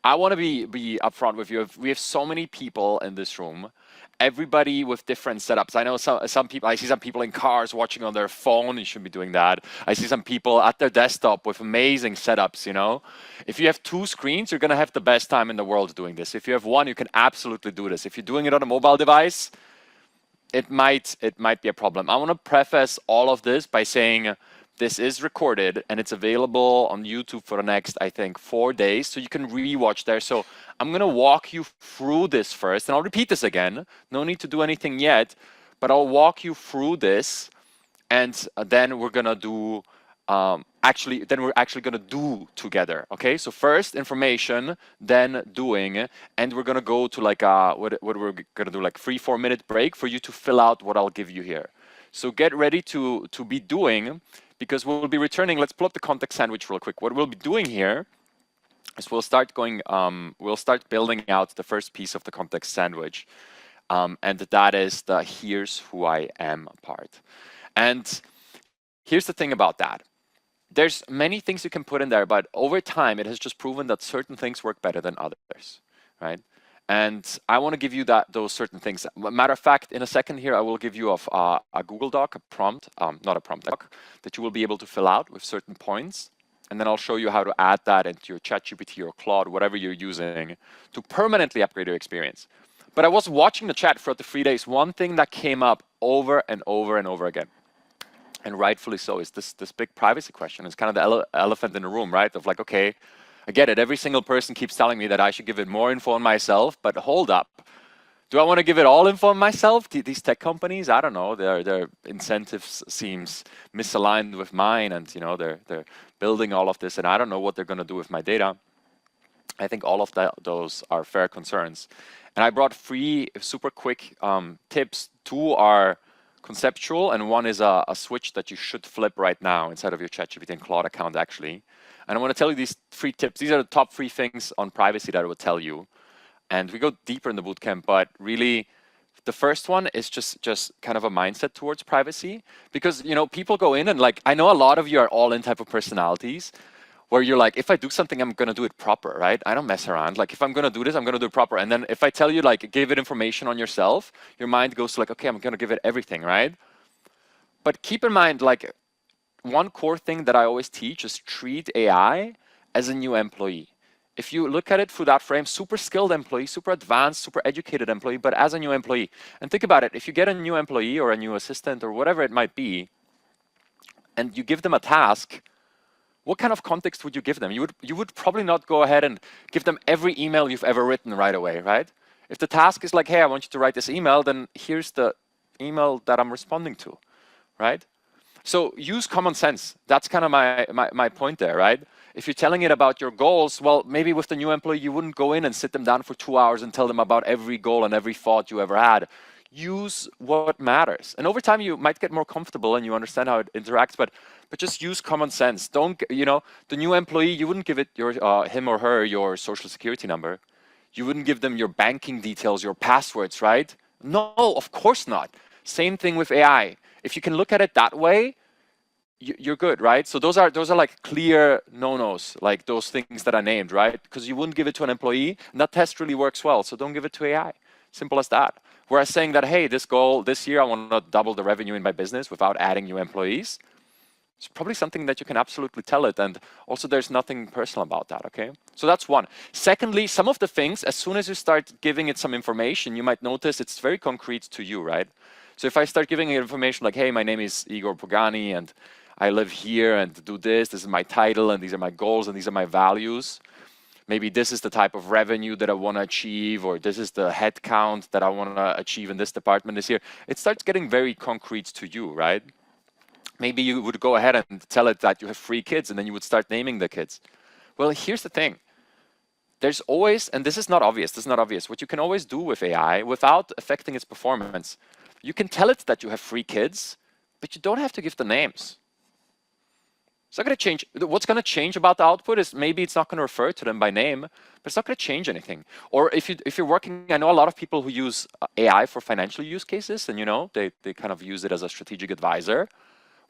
I want to be upfront with you. We have so many people in this room. Everybody with different setups. I know some people, I see some people in cars watching on their phone. You shouldn't be doing that. I see some people at their desktop with amazing setups, you know. If you have 2 screens, you're going to have the best time in the world doing this. If you have 1, you can absolutely do this. If you're doing it on a mobile device, it might be a problem. I want to preface all of this by saying this is recorded and it's available on YouTube for the next, I think, 4 days. So you can rewatch there. So I'm going to walk you through this first, and I'll repeat this again. No need to do anything yet, but I'll walk you through this, and then we're going to do, we're actually going to do together. Okay, so first information, then doing, and we're going to go to like what we're going to do, like 3-4 minute break for you to fill out what I'll give you here. So get ready to be doing, because we'll be returning. Let's pull up the context sandwich real quick. What we'll be doing here is we'll start building out the first piece of the context sandwich, and that is the here's who I am part. And here's the thing about that. There's many things you can put in there, but over time it has just proven that certain things work better than others, right? And I want to give you those certain things. Matter of fact, in a second here, I will give you a Google Doc, a prompt, not a prompt doc, that you will be able to fill out with certain points. And then I'll show you how to add that into your ChatGPT or Claude, whatever you're using, to permanently upgrade your experience. But I was watching the chat throughout the 3 days. One thing that came up over and over and over again, and rightfully so, is this big privacy question. It's kind of the elephant in the room, right? Of like, okay, I get it. Every single person keeps telling me that I should give it more info on myself, but hold up. Do I want to give it all info on myself? These tech companies, I don't know, their incentives seems misaligned with mine, and you know they're building all of this, and I don't know what they're going to do with my data. I think all of those are fair concerns. And I brought 3 super quick tips. 2 are conceptual, and one is a switch that you should flip right now inside of your ChatGPT and Claude account, actually. And I want to tell you these 3 tips. These are the top 3 things on privacy that I would tell you. And we go deeper in the bootcamp, but really, the first one is just kind of a mindset towards privacy. Because, you know, people go in and like, I know a lot of you are all in type of personalities where you're like, if I do something, I'm going to do it proper, right? I don't mess around. Like, if I'm going to do this, I'm going to do it proper. And then if I tell you, like, give it information on yourself, your mind goes to like, okay, I'm going to give it everything, right? But keep in mind, like, one core thing that I always teach is treat AI as a new employee. If you look at it through that frame, super skilled employee, super advanced, super educated employee, but as a new employee. And think about it, if you get a new employee or a new assistant or whatever it might be, and you give them a task, what kind of context would you give them? You would probably not go ahead and give them every email you've ever written right away, right? If the task is like, hey, I want you to write this email, then here's the email that I'm responding to, right? So use common sense. That's kind of my point there, right? If you're telling it about your goals, well, maybe with the new employee, you wouldn't go in and sit them down for 2 hours and tell them about every goal and every thought you ever had. Use what matters. And over time, you might get more comfortable and you understand how it interacts, but just use common sense. Don't, you know, the new employee, you wouldn't give it him or her your social security number. You wouldn't give them your banking details, your passwords, right? No, of course not. Same thing with AI. If you can look at it that way, you're good, right? So those are like clear no-nos, like those things that I named, right? Because you wouldn't give it to an employee, and that test really works well. So don't give it to AI. Simple as that. Whereas saying that, hey, this goal this year, I want to double the revenue in my business without adding new employees. It's probably something that you can absolutely tell it. And also there's nothing personal about that, okay? So that's one. Secondly, some of the things, as soon as you start giving it some information, you might notice it's very concrete to you, right? So if I start giving it information like, hey, my name is Igor Pogani and I live here and do this is my title and these are my goals and these are my values. Maybe this is the type of revenue that I want to achieve, or this is the head count that I want to achieve in this department this year. It starts getting very concrete to you, right? Maybe you would go ahead and tell it that you have 3 kids and then you would start naming the kids. Well, here's the thing. There's always, and this is not obvious, what you can always do with AI without affecting its performance, you can tell it that you have 3 kids, but you don't have to give the names. It's not going to change. What's going to change about the output is maybe it's not going to refer to them by name, but it's not going to change anything. Or if you're working, I know a lot of people who use AI for financial use cases, and you know they kind of use it as a strategic advisor.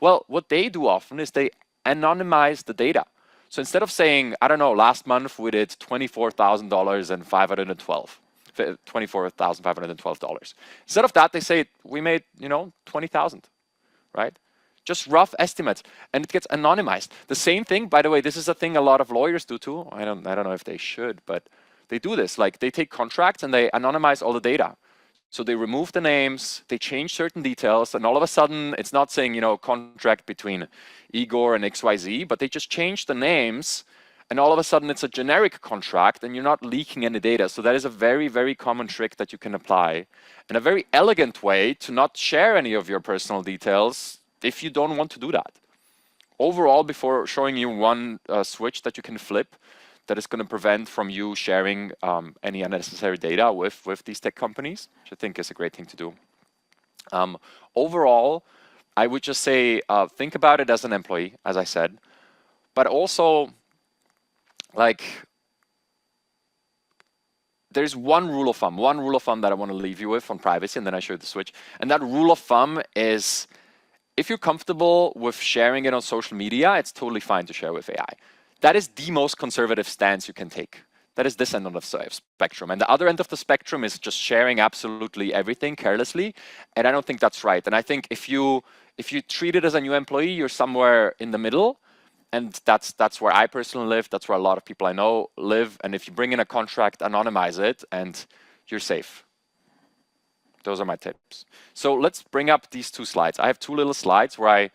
Well, what they do often is they anonymize the data. So instead of saying, I don't know, last month we did $24,512. Instead of that, they say we made, you know, 20,000, right? Just rough estimates, and it gets anonymized. The same thing, by the way, this is a thing a lot of lawyers do too. I don't know if they should, but they do this. Like they take contracts and they anonymize all the data. So they remove the names, they change certain details, and all of a sudden it's not saying, you know, contract between Igor and XYZ, but they just change the names, and all of a sudden it's a generic contract and you're not leaking any data. So that is a very, very common trick that you can apply, and a very elegant way to not share any of your personal details if you don't want to do that. Overall, before showing you one switch that you can flip that is going to prevent from you sharing any unnecessary data with these tech companies, which I think is a great thing to do. Overall, I would just say, think about it as an employee, as I said, but also, like, there's one rule of thumb that I want to leave you with on privacy, and then I show you the switch. And that rule of thumb is, if you're comfortable with sharing it on social media, it's totally fine to share with AI. That is the most conservative stance you can take. That is this end of the spectrum. And the other end of the spectrum is just sharing absolutely everything carelessly. And I don't think that's right. And I think if you treat it as a new employee, you're somewhere in the middle. And that's where I personally live. That's where a lot of people I know live. And if you bring in a contract, anonymize it, and you're safe. Those are my tips. So let's bring up these 2 slides. I have 2 little slides where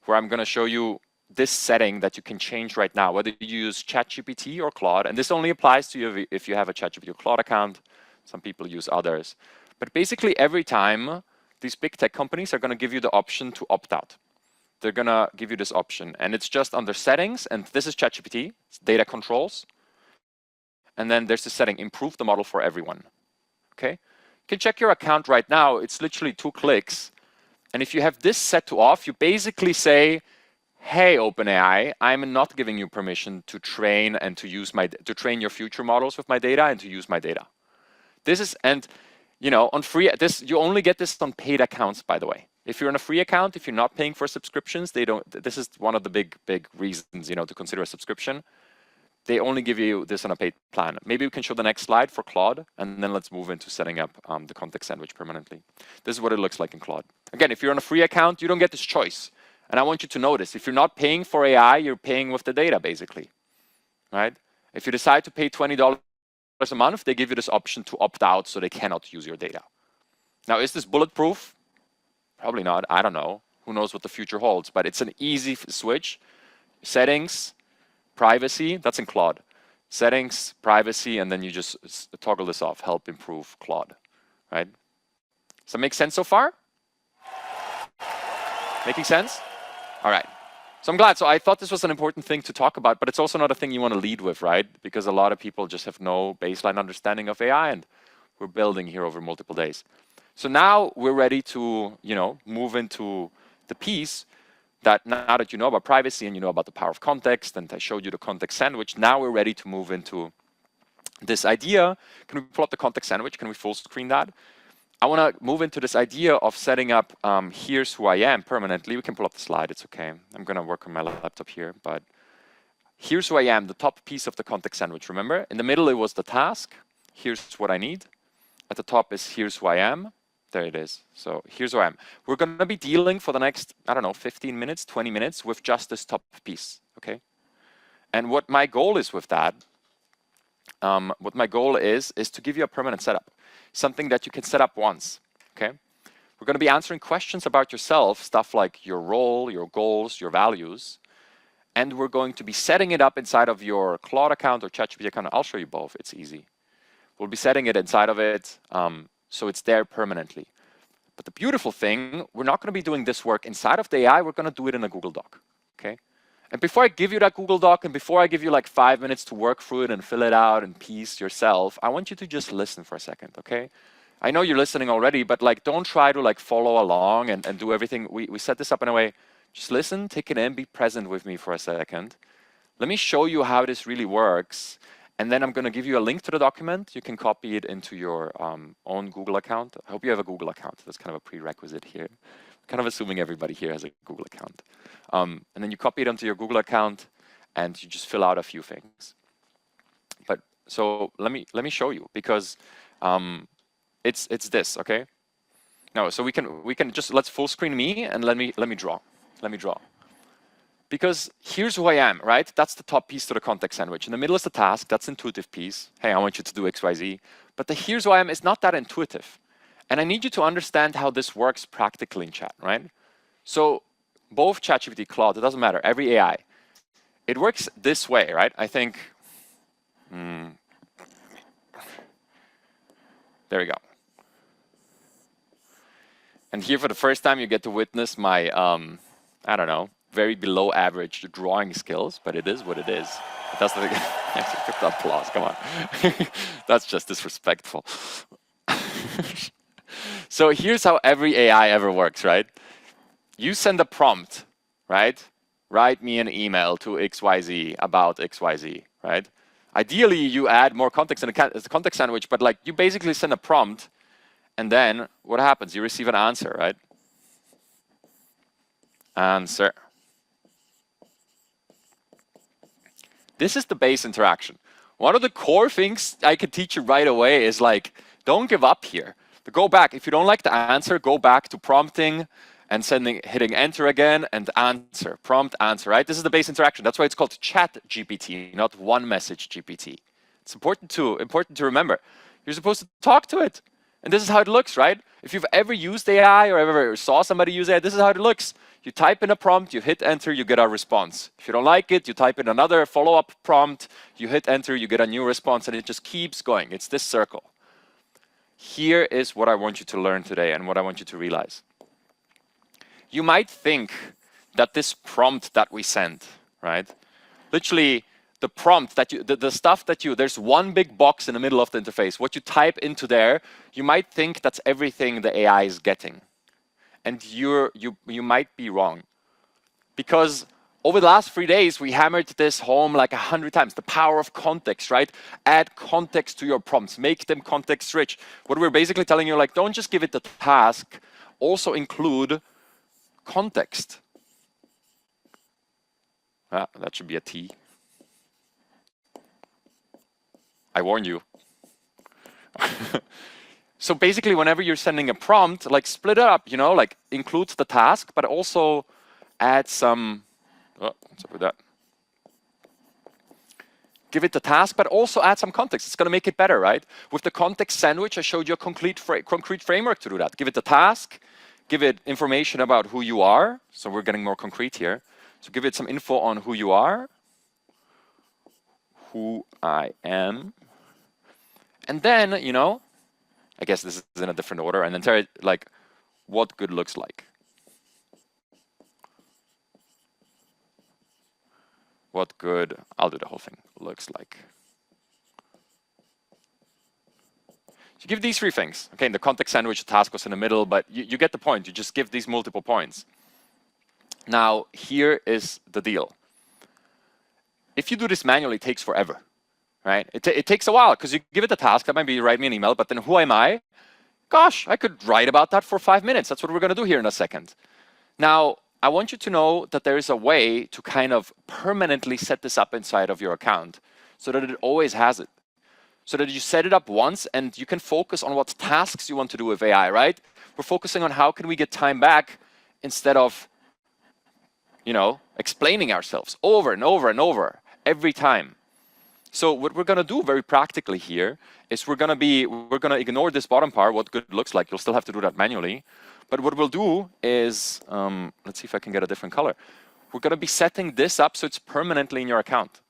I'm going to show you this setting that you can change right now, whether you use ChatGPT or Claude. And this only applies to you if you have a ChatGPT or Claude account. Some people use others. But basically every time, these big tech companies are going to give you the option to opt out. They're going to give you this option. And it's just under settings. And this is ChatGPT. It's data controls. And then there's the setting, improve the model for everyone. Okay? You can check your account right now. It's literally 2 clicks. And if you have this set to off, you basically say, hey, OpenAI, I'm not giving you permission to train and to train your future models with my data and to use my data. This is, and you know, on free, you only get this on paid accounts, by the way. If you're on a free account, if you're not paying for subscriptions, this is one of the big reasons, you know, to consider a subscription. They only give you this on a paid plan. Maybe we can show the next slide for Claude, and then let's move into setting up the context sandwich permanently. This is what it looks like in Claude. Again, if you're on a free account, you don't get this choice. And I want you to notice, if you're not paying for AI, you're paying with the data, basically, right? If you decide to pay $20 a month, they give you this option to opt out so they cannot use your data. Now, is this bulletproof? Probably not. I don't know. Who knows what the future holds? But it's an easy switch. Settings, privacy, that's in Claude. Settings, privacy, and then you just toggle this off. Help improve Claude, right? Does that make sense so far? Making sense? All right. So I'm glad. So I thought this was an important thing to talk about, but it's also not a thing you want to lead with, right? Because a lot of people just have no baseline understanding of AI, and we're building here over multiple days. So now we're ready to, you know, move into the piece that now that you know about privacy and you know about the power of context, and I showed you the context sandwich, now we're ready to move into this idea. Can we pull up the context sandwich? Can we full screen that? I want to move into this idea of setting up here's who I am permanently. We can pull up the slide, it's okay. I'm going to work on my laptop here, but here's who I am, the top piece of the context sandwich. Remember, in the middle it was the task. Here's what I need. At the top is here's who I am. There it is. So here's who I am. We're going to be dealing for the next, I don't know, 15 minutes, 20 minutes with just this top piece, okay? And what my goal is with that, is to give you a permanent setup, something that you can set up once, okay? We're going to be answering questions about yourself, stuff like your role, your goals, your values, and we're going to be setting it up inside of your Claude account or ChatGPT account. I'll show you both. It's easy. We'll be setting it inside of it, so it's there permanently. But the beautiful thing, we're not going to be doing this work inside of the AI. We're going to do it in a Google Doc, okay? And before I give you that Google Doc, and before I give you like 5 minutes to work through it and fill it out in peace yourself, I want you to just listen for a second, okay? I know you're listening already, but like don't try to like follow along and do everything. We set this up in a way, just listen, take it in, be present with me for a second. Let me show you how this really works. And then I'm going to give you a link to the document. You can copy it into your own Google account. I hope you have a Google account. That's kind of a prerequisite here. I'm kind of assuming everybody here has a Google account. And then you copy it onto your Google account, and you just fill out a few things. But so let me show you, because it's this, okay? No, so we can just let's full screen me and let me draw. Let me draw. Because here's who I am, right? That's the top piece to the context sandwich. In the middle is the task. That's the intuitive piece. Hey, I want you to do X, Y, Z. But the here's who I am is not that intuitive. And I need you to understand how this works practically in chat, right? So both ChatGPT, Claude, it doesn't matter, every AI, it works this way, right? I think, there we go. And here for the first time, you get to witness my, I don't know, very below average drawing skills, but it is what it is. That's the applause, come on. That's just disrespectful. So here's how every AI ever works, right? You send a prompt, right? Write me an email to XYZ about XYZ, right? Ideally, you add more context in the context sandwich, but like you basically send a prompt, and then what happens? You receive an answer, right? Answer. This is the base interaction. One of the core things I could teach you right away is like, don't give up here. But go back. If you don't like the answer, go back to prompting and hitting enter again and answer. Prompt, answer, right? This is the base interaction. That's why it's called Chat GPT, not one message GPT. It's important to remember. You're supposed to talk to it. And this is how it looks, right? If you've ever used AI or ever saw somebody use AI, this is how it looks. You type in a prompt, you hit enter, you get a response. If you don't like it, you type in another follow-up prompt, you hit enter, you get a new response, and it just keeps going. It's this circle. Here is what I want you to learn today and what I want you to realize. You might think that this prompt that we send, right? Literally, the prompt that the stuff that there's one big box in the middle of the interface. What you type into there, you might think that's everything the AI is getting. and you might be wrong. Because over the last 3 days, we hammered this home like 100 times. The power of context, right? Add context to your prompts. Make them context rich. What we're basically telling you, like, don't just give it the task. Also include context. That should be a T. I warn you. So basically, whenever you're sending a prompt, like split it up, you know, like include the task, but also add some, what's up with that? Give it the task, but also add some context. It's going to make it better, right? With the context sandwich, I showed you a concrete framework to do that. Give it the task, give it information about who you are. So we're getting more concrete here. So give it some info on who you are, who I am. And then, you know, I guess this is in a different order, and then tell it like what good looks like. What good, I'll do the whole thing, looks like. So you give these 3 things. Okay, in the context sandwich, the task was in the middle, but you get the point. You just give these multiple points. Now, here is the deal. If you do this manually, it takes forever. Right? It takes a while because you give it a task, that might be write me an email, but then who am I? Gosh, I could write about that for 5 minutes. That's what we're going to do here in a second. Now, I want you to know that there is a way to kind of permanently set this up inside of your account so that it always has it. So that you set it up once and you can focus on what tasks you want to do with AI, right? We're focusing on how can we get time back instead of, you know, explaining ourselves over and over and over every time. So what we're going to do very practically here is we're going to ignore this bottom part, what good looks like. You'll still have to do that manually. But what we'll do is, let's see if I can get a different color. We're going to be setting this up so it's permanently in your account.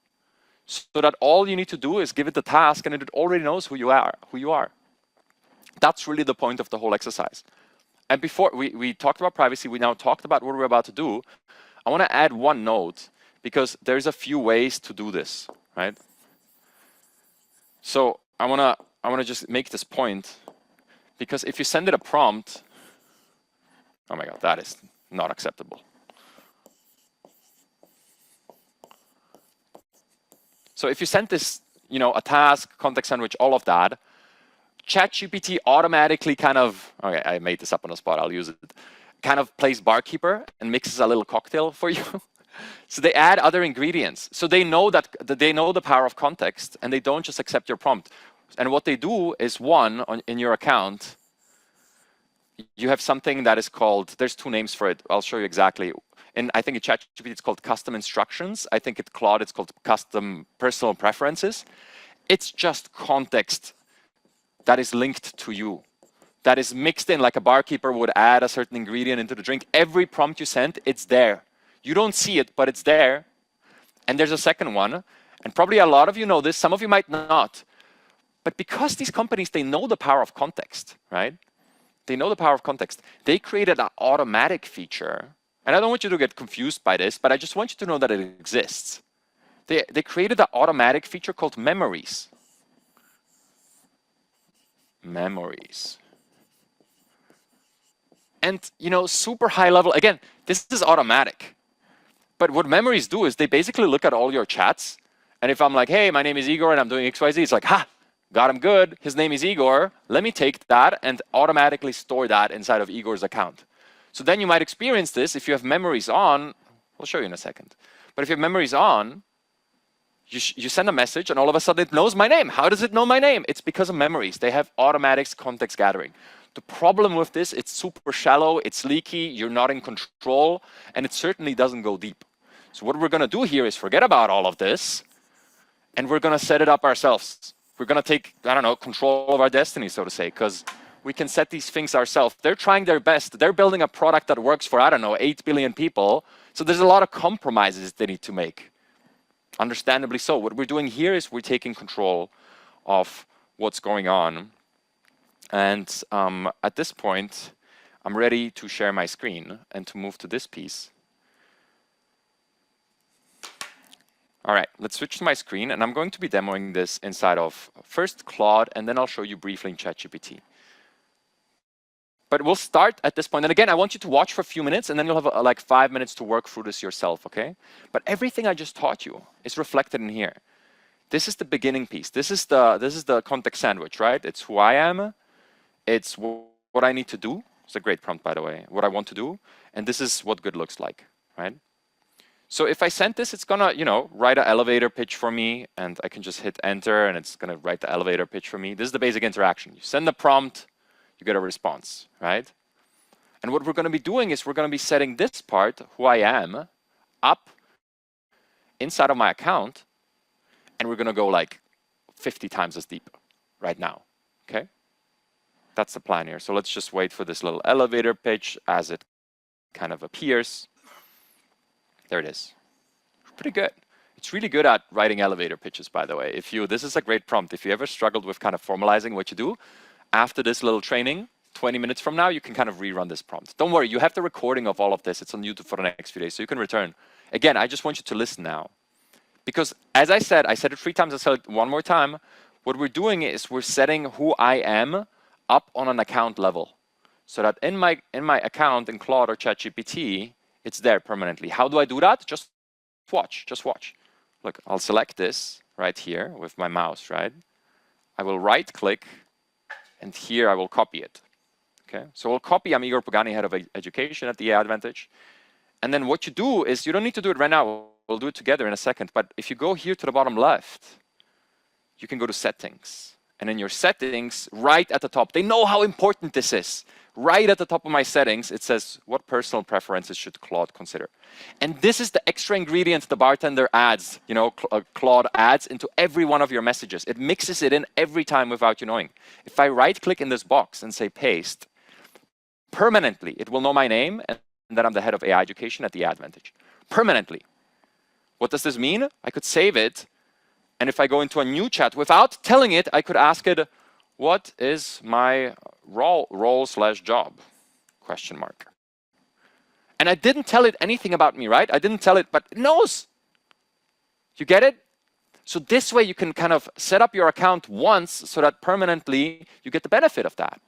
So that all you need to do is give it the task and it already knows who you are. That's really the point of the whole exercise. And before we talked about privacy, we now talked about what we're about to do. I want to add one note because there's a few ways to do this, right? So I wanna just make this point because if you send it a prompt, oh my God, that is not acceptable. So if you send this, you know, a task, context sandwich, all of that, ChatGPT automatically kind of, okay, I made this up on the spot, I'll use it, kind of plays barkeeper and mixes a little cocktail for you. So they add other ingredients. So they know that they know the power of context and they don't just accept your prompt. And what they do is in your account, you have something that is called, there's 2 names for it. I'll show you exactly. And I think in ChatGPT it's called custom instructions. I think at Claude it's called custom personal preferences. It's just context that is linked to you. That is mixed in like a barkeeper would add a certain ingredient into the drink. Every prompt you send, it's there. You don't see it, but it's there. And there's a second one, and probably a lot of you know this, some of you might not. But because these companies, they know the power of context, right? They know the power of context. They created an automatic feature, and I don't want you to get confused by this, but I just want you to know that it exists. They created an automatic feature called memories. Memories. And, you know, super high level, again, this is automatic. But what memories do is they basically look at all your chats. And if I'm like, hey, my name is Igor and I'm doing XYZ, it's like, ha, got him good. His name is Igor. Let me take that and automatically store that inside of Igor's account. So then you might experience this if you have memories on. I'll show you in a second. But if you have memories on, you send a message and all of a sudden it knows my name. How does it know my name? It's because of memories. They have automatic context gathering. The problem with this, it's super shallow, it's leaky, you're not in control, and it certainly doesn't go deep. So what we're going to do here is forget about all of this, and we're going to set it up ourselves. We're going to take, I don't know, control of our destiny, so to say, because we can set these things ourselves. They're trying their best. They're building a product that works for, I don't know, 8 billion people. So there's a lot of compromises they need to make. Understandably so. What we're doing here is we're taking control of what's going on. And at this point, I'm ready to share my screen and to move to this piece. All right, let's switch to my screen, and I'm going to be demoing this inside of first Claude, and then I'll show you briefly in ChatGPT. But we'll start at this point. And again, I want you to watch for a few minutes, and then you'll have like 5 minutes to work through this yourself, okay? But everything I just taught you is reflected in here. This is the beginning piece. This is the context sandwich, right? It's who I am. It's what I need to do. It's a great prompt, by the way. What I want to do. And this is what good looks like, right? So if I send this, it's gonna, write an elevator pitch for me, and I can just hit enter, and it's gonna write the elevator pitch for me. This is the basic interaction. You send the prompt, you get a response, right? And what we're gonna be doing is we're gonna be setting this part, who I am, up inside of my account, and we're gonna go like 50 times as deep right now, okay? That's the plan here. So let's just wait for this little elevator pitch as it kind of appears. There it is. Pretty good. It's really good at writing elevator pitches, by the way. This is a great prompt. If you ever struggled with kind of formalizing what you do, after this little training, 20 minutes from now, you can kind of rerun this prompt. Don't worry, you have the recording of all of this. It's on YouTube for the next few days, so you can return. Again, I just want you to listen now. Because as I said it 3 times, I said it one more time. What we're doing is we're setting who I am up on an account level. So that in my account in Claude or ChatGPT, it's there permanently. How do I do that? Just watch. Look, I'll select this right here with my mouse, right? I will right click, and here I will copy it. Okay, so we'll copy. I'm Igor Pagani, head of education at the AI Advantage. And then what you do is, you don't need to do it right now. We'll do it together in a second. But if you go here to the bottom left, you can go to settings. And in your settings, right at the top, they know how important this is. Right at the top of my settings, it says, what personal preferences should Claude consider? And this is the extra ingredient the bartender adds, Claude adds into every one of your messages. It mixes it in every time without you knowing. If I right-click in this box and say paste, permanently, it will know my name and that I'm the head of AI education at the Advantage. Permanently. What does this mean? I could save it, and if I go into a new chat, without telling it, I could ask it, what is my role/job? Question mark. And I didn't tell it anything about me, right? I didn't tell it, but it knows. You get it? So this way you can kind of set up your account once so that permanently you get the benefit of that.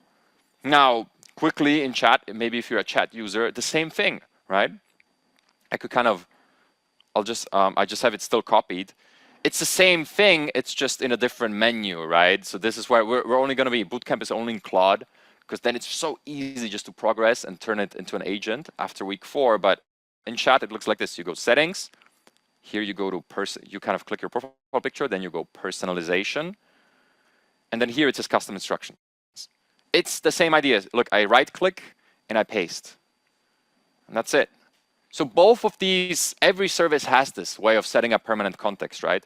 Now, quickly in chat, maybe if you're a chat user, the same thing, right? I could kind of, I just have it still copied. It's the same thing, it's just in a different menu, right? So this is where we're only going to be, Bootcamp is only in Claude, because then it's so easy just to progress and turn it into an agent after week 4. But in chat, it looks like this. You go settings, here you go to you kind of click your profile picture, then you go personalization, and then here it says custom instructions. It's the same idea. Look, I right click and I paste, and that's it. So both of these, every service has this way of setting up permanent context, right?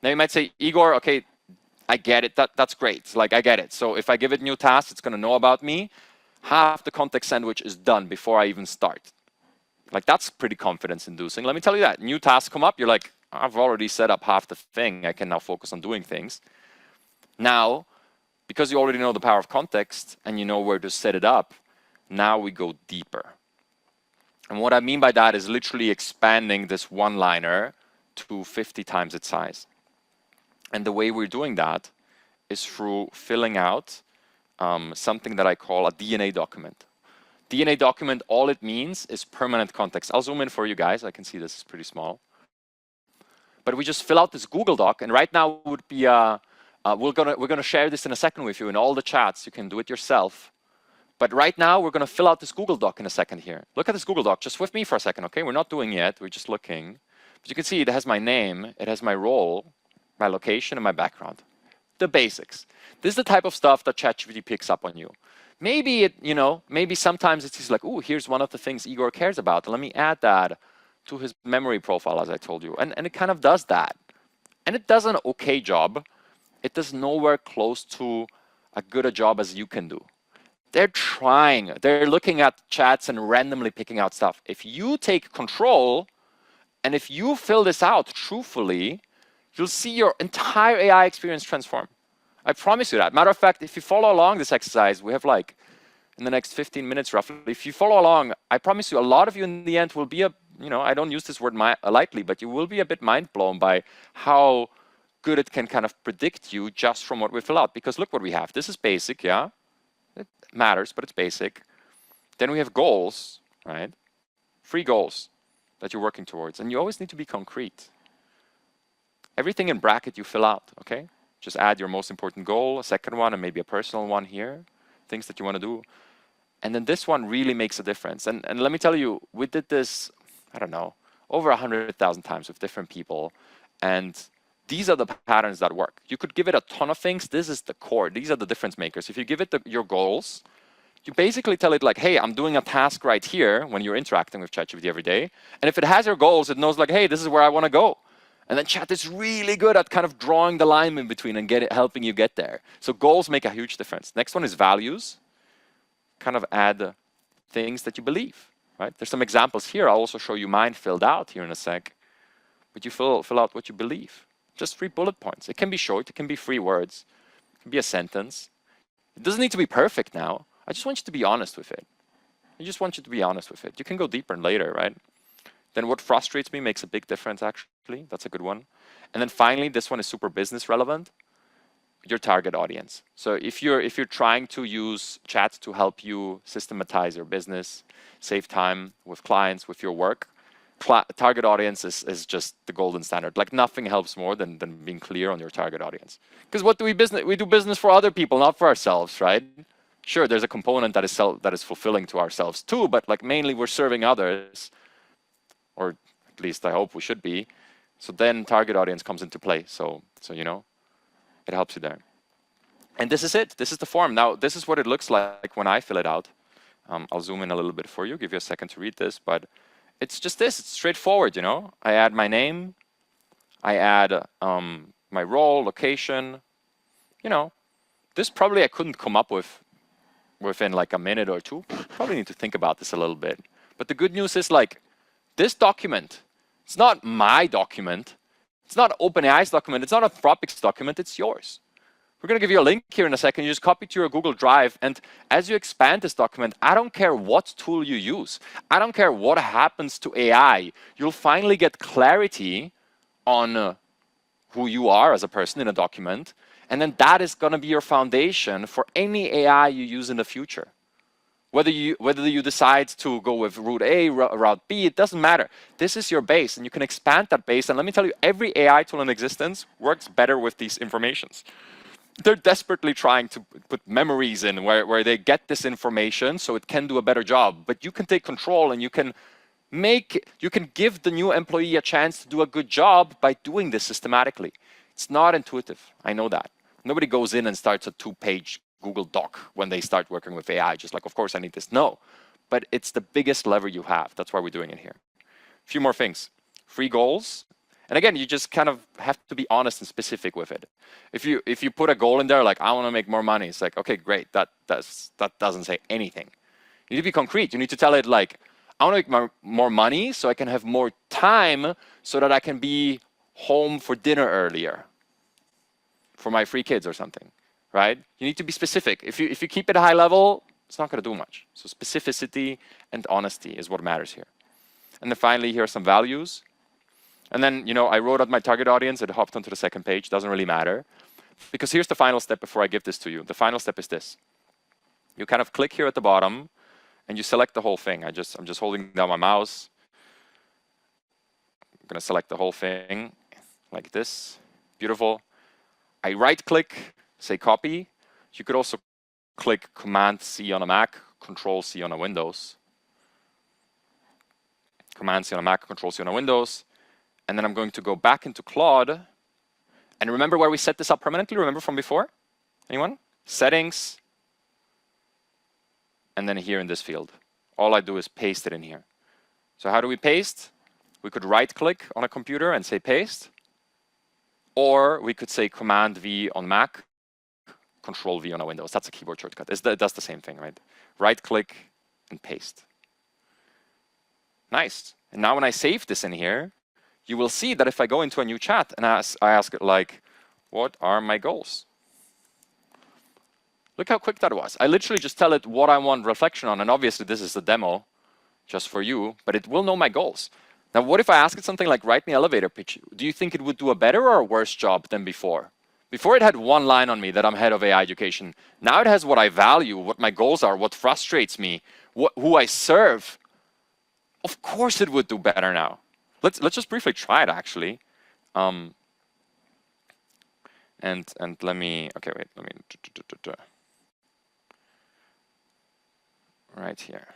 Now you might say, Igor, okay, I get it. That's great. Like, I get it. So if I give it new tasks, it's going to know about me. Half the context sandwich is done before I even start. Like, that's pretty confidence-inducing. Let me tell you that. New tasks come up. You're like, I've already set up half the thing. I can now focus on doing things. Now, because you already know the power of context and you know where to set it up, now we go deeper. And what I mean by that is literally expanding this one-liner to 50 times its size. And the way we're doing that is through filling out something that I call a DNA document. DNA document, all it means is permanent context. I'll zoom in for you guys. I can see this is pretty small. But we just fill out this Google Doc, and right now would be we're gonna share this in a second with you in all the chats. You can do it yourself. But right now we're gonna fill out this Google Doc in a second here. Look at this Google Doc, just with me for a second, okay? We're not doing yet, we're just looking. But you can see it has my name, it has my role, my location, and my background. The basics. This is the type of stuff that ChatGPT picks up on you. Maybe it, maybe sometimes it's like, oh, here's one of the things Igor cares about. Let me add that to his memory profile, as I told you. And it kind of does that. And it does an okay job. It does nowhere close to as good a job as you can do. They're trying. They're looking at chats and randomly picking out stuff. If you take control, and if you fill this out truthfully, you'll see your entire AI experience transform. I promise you that. Matter of fact, if you follow along this exercise, we have like, in the next 15 minutes roughly, if you follow along, I promise you a lot of you in the end will be I don't use this word lightly, but you will be a bit mind blown by how good it can kind of predict you just from what we fill out. Because look what we have. This is basic, yeah? It matters, but it's basic. Then we have goals, right? 3 goals that you're working towards. And you always need to be concrete. Everything in bracket you fill out, okay? Just add your most important goal, a second one, and maybe a personal one here, things that you want to do. And then this one really makes a difference. And let me tell you, we did this, I don't know, over 100,000 times with different people. And these are the patterns that work. You could give it a ton of things. This is the core. These are the difference makers. If you give it your goals, you basically tell it like, hey, I'm doing a task right here when you're interacting with ChatGPT every day. And if it has your goals, it knows like, hey, this is where I want to go. And then chat is really good at kind of drawing the line in between and helping you get there. So goals make a huge difference. Next one is values. Kind of add things that you believe, right? There's some examples here. I'll also show you mine filled out here in a sec. But you fill out what you believe. Just 3 bullet points. It can be short. It can be 3 words. It can be a sentence. It doesn't need to be perfect now. I just want you to be honest with it. I just want you to be honest with it. You can go deeper later, right? Then what frustrates me makes a big difference, actually. That's a good one. And then finally, this one is super business relevant. Your target audience. So if you're trying to use chat to help you systematize your business, save time with clients, with your work, target audience is just the golden standard. Like nothing helps more than being clear on your target audience. Because what do we business? We do business for other people, not for ourselves, right? Sure, there's a component that is fulfilling to ourselves too, but like mainly we're serving others. Or at least I hope we should be. So then target audience comes into play. So you know, it helps you there. And this is it. This is the form. Now, this is what it looks like when I fill it out. I'll zoom in a little bit for you, give you a second to read this, but it's just this. It's straightforward, you know. I add my name. I add my role, location. You know, this probably I couldn't come up with within like a minute or two. Probably need to think about this a little bit. But the good news is like, this document, it's not my document. It's not OpenAI's document. It's not Anthropic's document. It's yours. We're going to give you a link here in a second. You just copy it to your Google Drive. And as you expand this document, I don't care what tool you use. I don't care what happens to AI. You'll finally get clarity on who you are as a person in a document. And then that is going to be your foundation for any AI you use in the future. Whether you decide to go with route A, route B, it doesn't matter. This is your base, and you can expand that base. And let me tell you, every AI tool in existence works better with these informations. They're desperately trying to put memories in where they get this information so it can do a better job. But you can take control, and you can give the new employee a chance to do a good job by doing this systematically. It's not intuitive. I know that. Nobody goes in and starts a 2-page Google Doc when they start working with AI, just like, of course, I need this. No, but it's the biggest lever you have. That's why we're doing it here. A few more things. 3 goals. And again, you just kind of have to be honest and specific with it. If you put a goal in there, like, I want to make more money, it's like, okay, great. That doesn't say anything. You need to be concrete. You need to tell it like, I want to make more money so I can have more time so that I can be home for dinner earlier for my 3 kids or something. Right? You need to be specific. If you keep it high level, it's not going to do much. So specificity and honesty is what matters here. And then finally, here are some values. And then, you know, I wrote out my target audience. It hopped onto the second page. Doesn't really matter. Because here's the final step before I give this to you. The final step is this. You kind of click here at the bottom, and you select the whole thing. I'm just holding down my mouse. I'm going to select the whole thing like this. Beautiful. I right-click. Say copy. You could also click Command-C on a Mac, Control-C on a Windows. Command-C on a Mac, Control-C on a Windows. And then I'm going to go back into Claude. And remember where we set this up permanently? Remember from before? Anyone? Settings. And then here in this field. All I do is paste it in here. So how do we paste? We could right-click on a computer and say paste. Or we could say Command-V on Mac, Control-V on a Windows. That's a keyboard shortcut. That's the same thing, right? Right-click and paste. Nice. And now when I save this in here, you will see that if I go into a new chat and I ask it like, what are my goals? Look how quick that was. I literally just tell it what I want reflection on. And obviously this is the demo just for you, but it will know my goals. Now, what if I ask it something like, write me an elevator pitch? Do you think it would do a better or a worse job than before? Before it had one line on me that I'm head of AI education. Now it has what I value, what my goals are, what frustrates me, who I serve, of course it would do better now. Let's just briefly try it actually. And let me, okay, wait, let me, right here.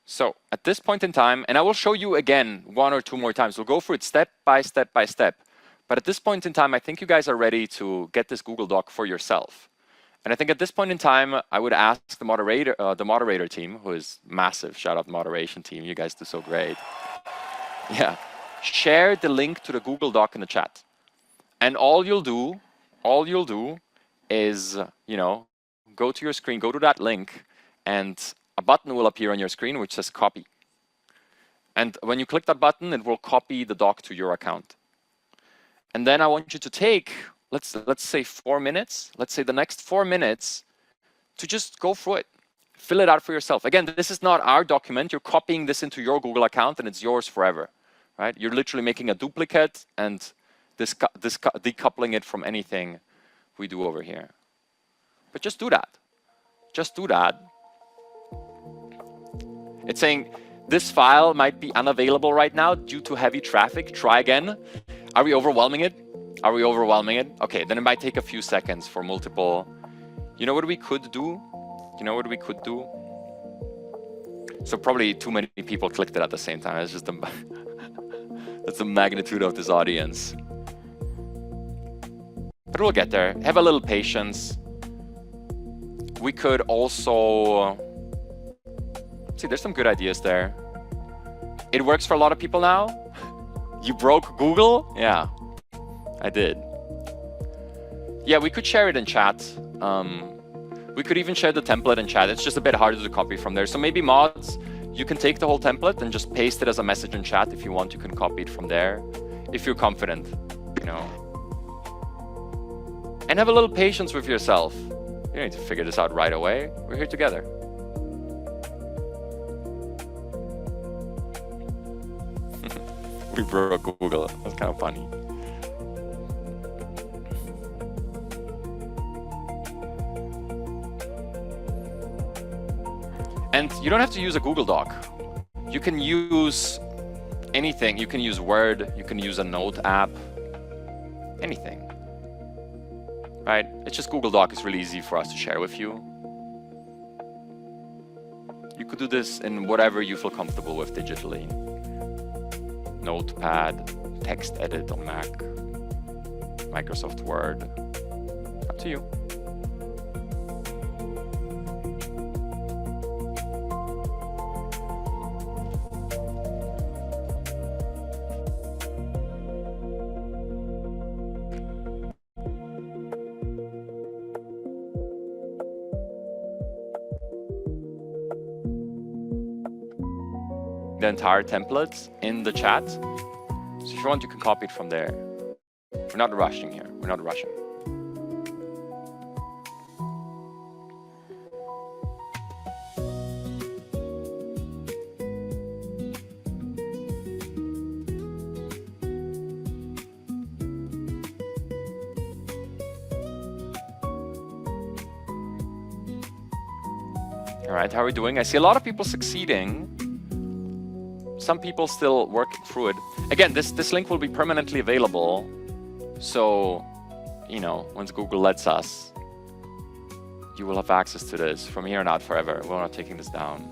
So at this point in time, and I will show you again 1 or 2 more times. We'll go through it step by step by step. But at this point in time, I think you guys are ready to get this Google Doc for yourself. And I think at this point in time, I would ask the moderator team, who is massive. Shout out moderation team. You guys do so great. Yeah. Share the link to the Google Doc in the chat. And all you'll do is, go to your screen, go to that link, and a button will appear on your screen which says copy. And when you click that button, it will copy the doc to your account. And then I want you to take, let's say 4 minutes, let's say the next 4 minutes to just go through it. Fill it out for yourself. Again, this is not our document. You're copying this into your Google account and it's yours forever, right? You're literally making a duplicate and decoupling it from anything we do over here. But just do that. Just do that. It's saying this file might be unavailable right now due to heavy traffic. Try again. Are we overwhelming it? Are we overwhelming it? Okay, then it might take a few seconds for multiple. You know what we could do? You know what we could do? So probably too many people clicked it at the same time. It's just that's the magnitude of this audience. But we'll get there. Have a little patience. We could also see, there's some good ideas there. It works for a lot of people now. You broke Google? Yeah, I did. Yeah, we could share it in chat. We could even share the template in chat. It's just a bit harder to copy from there. So maybe mods, you can take the whole template and just paste it as a message in chat. If you want, you can copy it from there. If you're confident, And have a little patience with yourself. You don't need to figure this out right away. We're here together. We broke Google. That's kind of funny. And you don't have to use a Google Doc. You can use anything. You can use Word. You can use a Note app. Anything. Right? It's just Google Doc is really easy for us to share with you. You could do this in whatever you feel comfortable with digitally. Notepad, text edit on Mac, Microsoft Word. Up to you. The entire template in the chat. So if you want, you can copy it from there. We're not rushing here. We're not rushing. All right, how are we doing? I see a lot of people succeeding. Some people still working through it. Again, this link will be permanently available. So, once Google lets us, you will have access to this from here on out forever. We're not taking this down.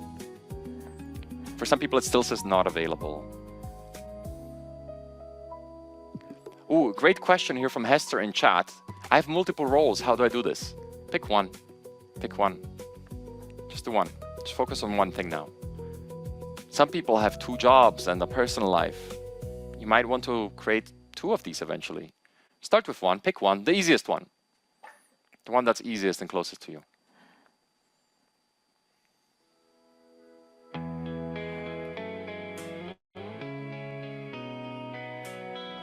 For some people, it still says not available. Ooh, great question here from Hester in chat. I have multiple roles. How do I do this? Pick one. Pick one. Just do one. Just focus on one thing now. Some people have 2 jobs and a personal life. You might want to create 2 of these eventually. Start with one, pick one, the easiest one. The one that's easiest and closest to you.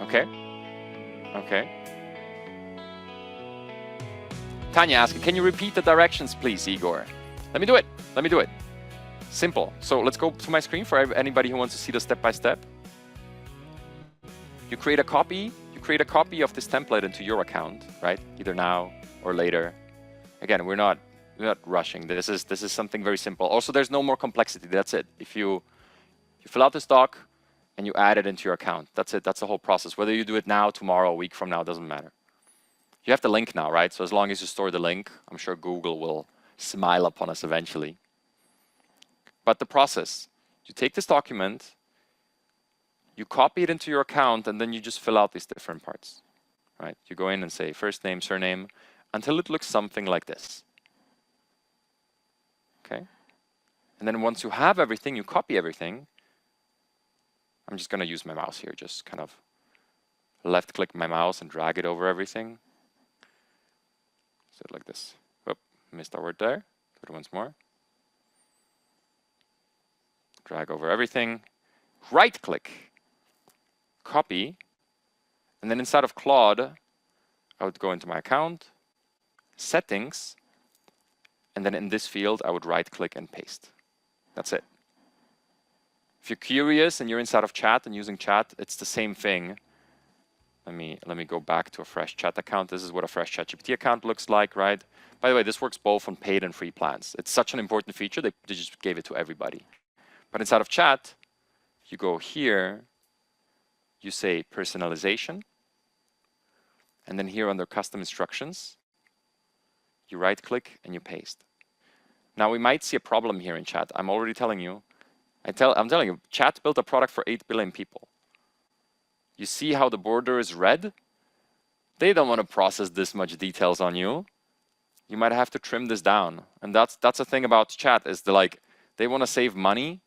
Okay. Okay. Tanya asking, can you repeat the directions, please, Igor? Let me do it. Let me do it. Simple. So let's go to my screen for anybody who wants to see the step-by-step. You create a copy. You create a copy of this template into your account, right? Either now or later. Again, we're not We're not rushing. This is something very simple. Also, there's no more complexity. That's it. If you fill out this doc and you add it into your account, that's it. That's the whole process. Whether you do it now, tomorrow, a week from now, doesn't matter. You have the link now, right? So as long as you store the link, I'm sure Google will smile upon us eventually. But the process, you take this document, you copy it into your account, and then you just fill out these different parts, right? You go in and say first name, surname, until it looks something like this. Okay? And then once you have everything, you copy everything. I'm just going to use my mouse here, just kind of left-click my mouse and drag it over everything. So like this. Whoop, missed our word there. Do it once more. Drag over everything. Right-click. Copy. And then inside of Claude, I would go into my account, settings, and then in this field, I would right-click and paste. That's it. If you're curious and you're inside of chat and using chat, it's the same thing. Let me go back to a fresh chat account. This is what a fresh ChatGPT account looks like, right? By the way, this works both on paid and free plans. It's such an important feature, they just gave it to everybody. But inside of chat, you go here, you say personalization, and then here under custom instructions, you right-click and you paste. Now we might see a problem here in chat. I'm already telling you. I'm telling you, chat built a product for 8 billion people. You see how the border is red? They don't want to process this much details on you. You might have to trim this down. And that's the thing about chat is they want to save money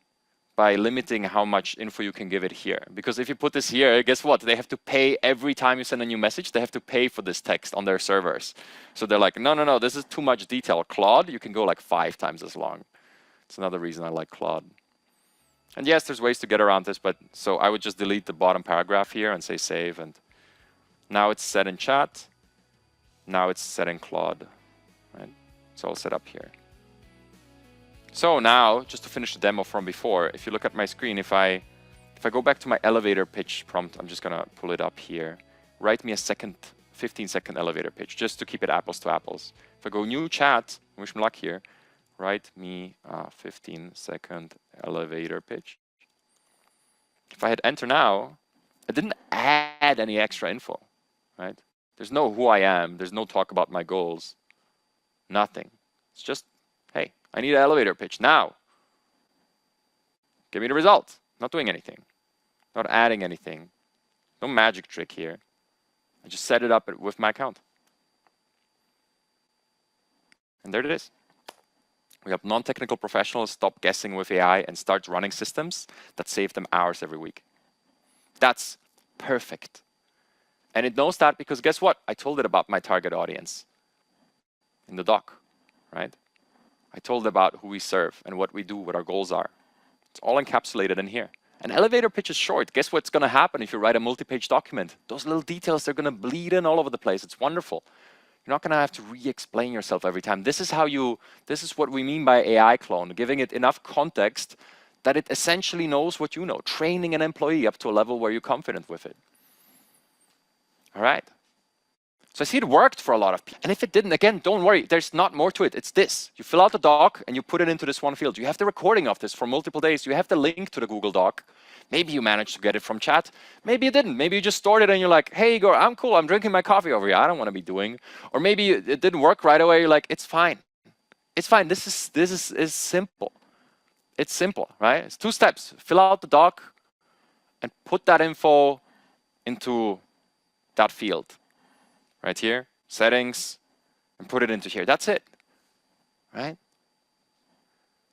by limiting how much info you can give it here. Because if you put this here, guess what? They have to pay every time you send a new message. They have to pay for this text on their servers. So they're like, no, this is too much detail. Claude, you can go like 5 times as long. It's another reason I like Claude. And yes, there's ways to get around this, but so I would just delete the bottom paragraph here and say save. And now it's set in chat. Now it's set in Claude. Right? It's all set up here. So now, just to finish the demo from before, if you look at my screen, if I go back to my elevator pitch prompt, I'm just going to pull it up here. Write me a 15-second elevator pitch, just to keep it apples to apples. If I go new chat, wish me luck here, write me a 15-second elevator pitch. If I hit enter now, I didn't add any extra info, right? There's no who I am. There's no talk about my goals. Nothing. It's just, hey, I need an elevator pitch now. Give me the result. Not doing anything. Not adding anything. No magic trick here. I just set it up with my account. And there it is. We help non-technical professionals stop guessing with AI and start running systems that save them hours every week. That's perfect. And it knows that because guess what? I told it about my target audience in the doc, right? I told it about who we serve and what we do, what our goals are. It's all encapsulated in here. An elevator pitch is short. Guess what's going to happen if you write a multi-page document? Those little details, they're going to bleed in all over the place. It's wonderful. You're not going to have to re-explain yourself every time. This is what we mean by AI clone, giving it enough context that it essentially knows what you know, training an employee up to a level where you're confident with it. All right. So I see it worked for a lot of people. And if it didn't, again, don't worry. There's not more to it. It's this. You fill out the doc and you put it into this one field. You have the recording of this for multiple days. You have the link to the Google Doc. Maybe you managed to get it from chat. Maybe you didn't. Maybe you just stored it and you're like, hey, Igor, I'm cool. I'm drinking my coffee over here. I don't want to be doing. Or maybe it didn't work right away. You're like, it's fine. It's fine. This is simple. It's simple, right? It's 2 steps. Fill out the doc and put that info into that field. Right here, settings, and put it into here. That's it, right?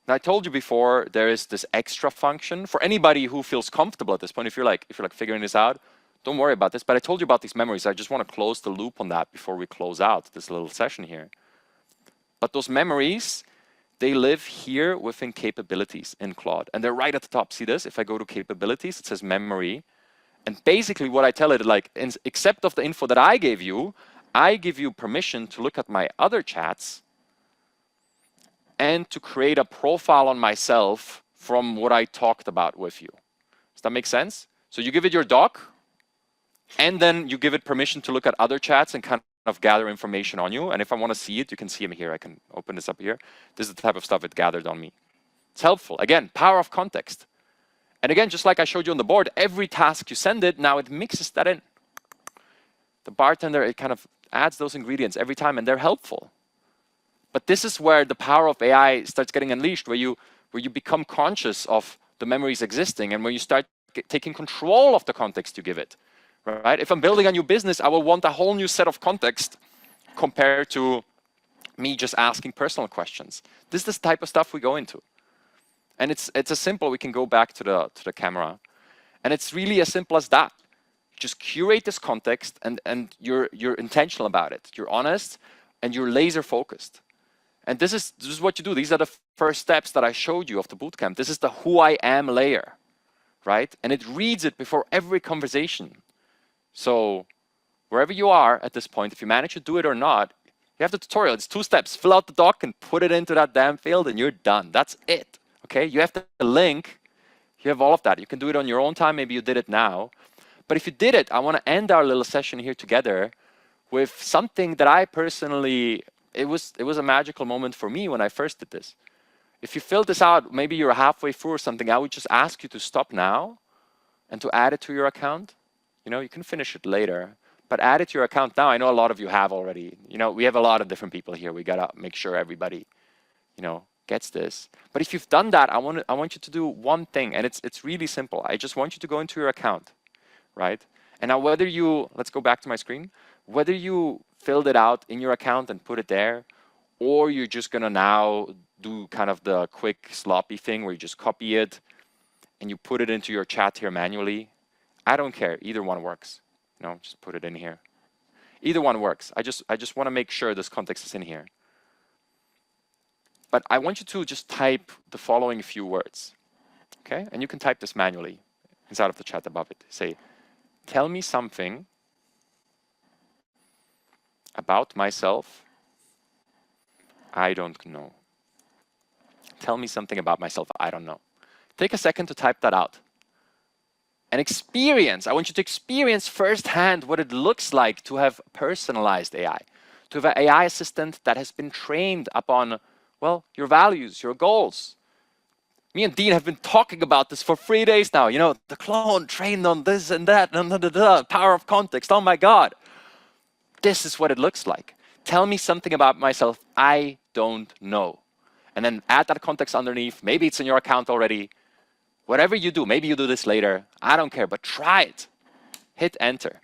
Now I told you before there is this extra function for anybody who feels comfortable at this point. If you're like figuring this out, don't worry about this. But I told you about these memories. I just want to close the loop on that before we close out this little session here. But those memories, they live here within capabilities in Claude, and they're right at the top. See this? If I go to capabilities, it says memory. And basically what I tell it, except of the info that I gave you, I give you permission to look at my other chats and to create a profile on myself from what I talked about with you. Does that make sense? So you give it your doc, and then you give it permission to look at other chats and kind of gather information on you. And if I want to see it, you can see them here. I can open this up here. This is the type of stuff it gathered on me. It's helpful. Again, power of context. And again, just like I showed you on the board, every task you send it, now it mixes that in. The bartender, it kind of adds those ingredients every time, and they're helpful. But this is where the power of AI starts getting unleashed, where you become conscious of the memories existing, and where you start taking control of the context you give it. Right? If I'm building a new business, I will want a whole new set of context compared to me just asking personal questions. This is the type of stuff we go into. And it's as simple, we can go back to the camera. And it's really as simple as that. Just curate this context, and you're intentional about it. You're honest and you're laser focused. And this is what you do. These are the first steps that I showed you of the bootcamp. This is the who I am layer, right? And it reads it before every conversation. So wherever you are at this point, if you manage to do it or not, you have the tutorial. It's 2 steps. Fill out the doc and put it into that damn field and you're done. That's it. Okay? You have the link. You have all of that. You can do it on your own time. Maybe you did it now. But if you did it, I want to end our little session here together with something that I personally, it was a magical moment for me when I first did this. If you filled this out, maybe you're halfway through or something, I would just ask you to stop now and to add it to your account. You know, you can finish it later, but add it to your account now. I know a lot of you have already. You know, we have a lot of different people here. We got to make sure everybody, you know, gets this. But if you've done that, I want you to do one thing, and it's really simple. I just want you to go into your account, right? And now whether you, let's go back to my screen, whether you filled it out in your account and put it there, or you're just going to now do kind of the quick sloppy thing where you just copy it and you put it into your chat here manually. I don't care. Either one works. You know, just put it in here. Either one works. I just want to make sure this context is in here. But I want you to just type the following few words. Okay? And you can type this manually inside of the chat above it. Say, tell me something about myself I don't know. Tell me something about myself I don't know. Take a second to type that out. And experience, I want you to experience firsthand what it looks like to have personalized AI, to have an AI assistant that has been trained upon, well, your values, your goals. Me and Dean have been talking about this for 3 days now. You know, the clone trained on this and that, and power of context. Oh my God. This is what it looks like. Tell me something about myself I don't know. And then add that context underneath. Maybe it's in your account already. Whatever you do, maybe you do this later. I don't care, but try it. Hit enter.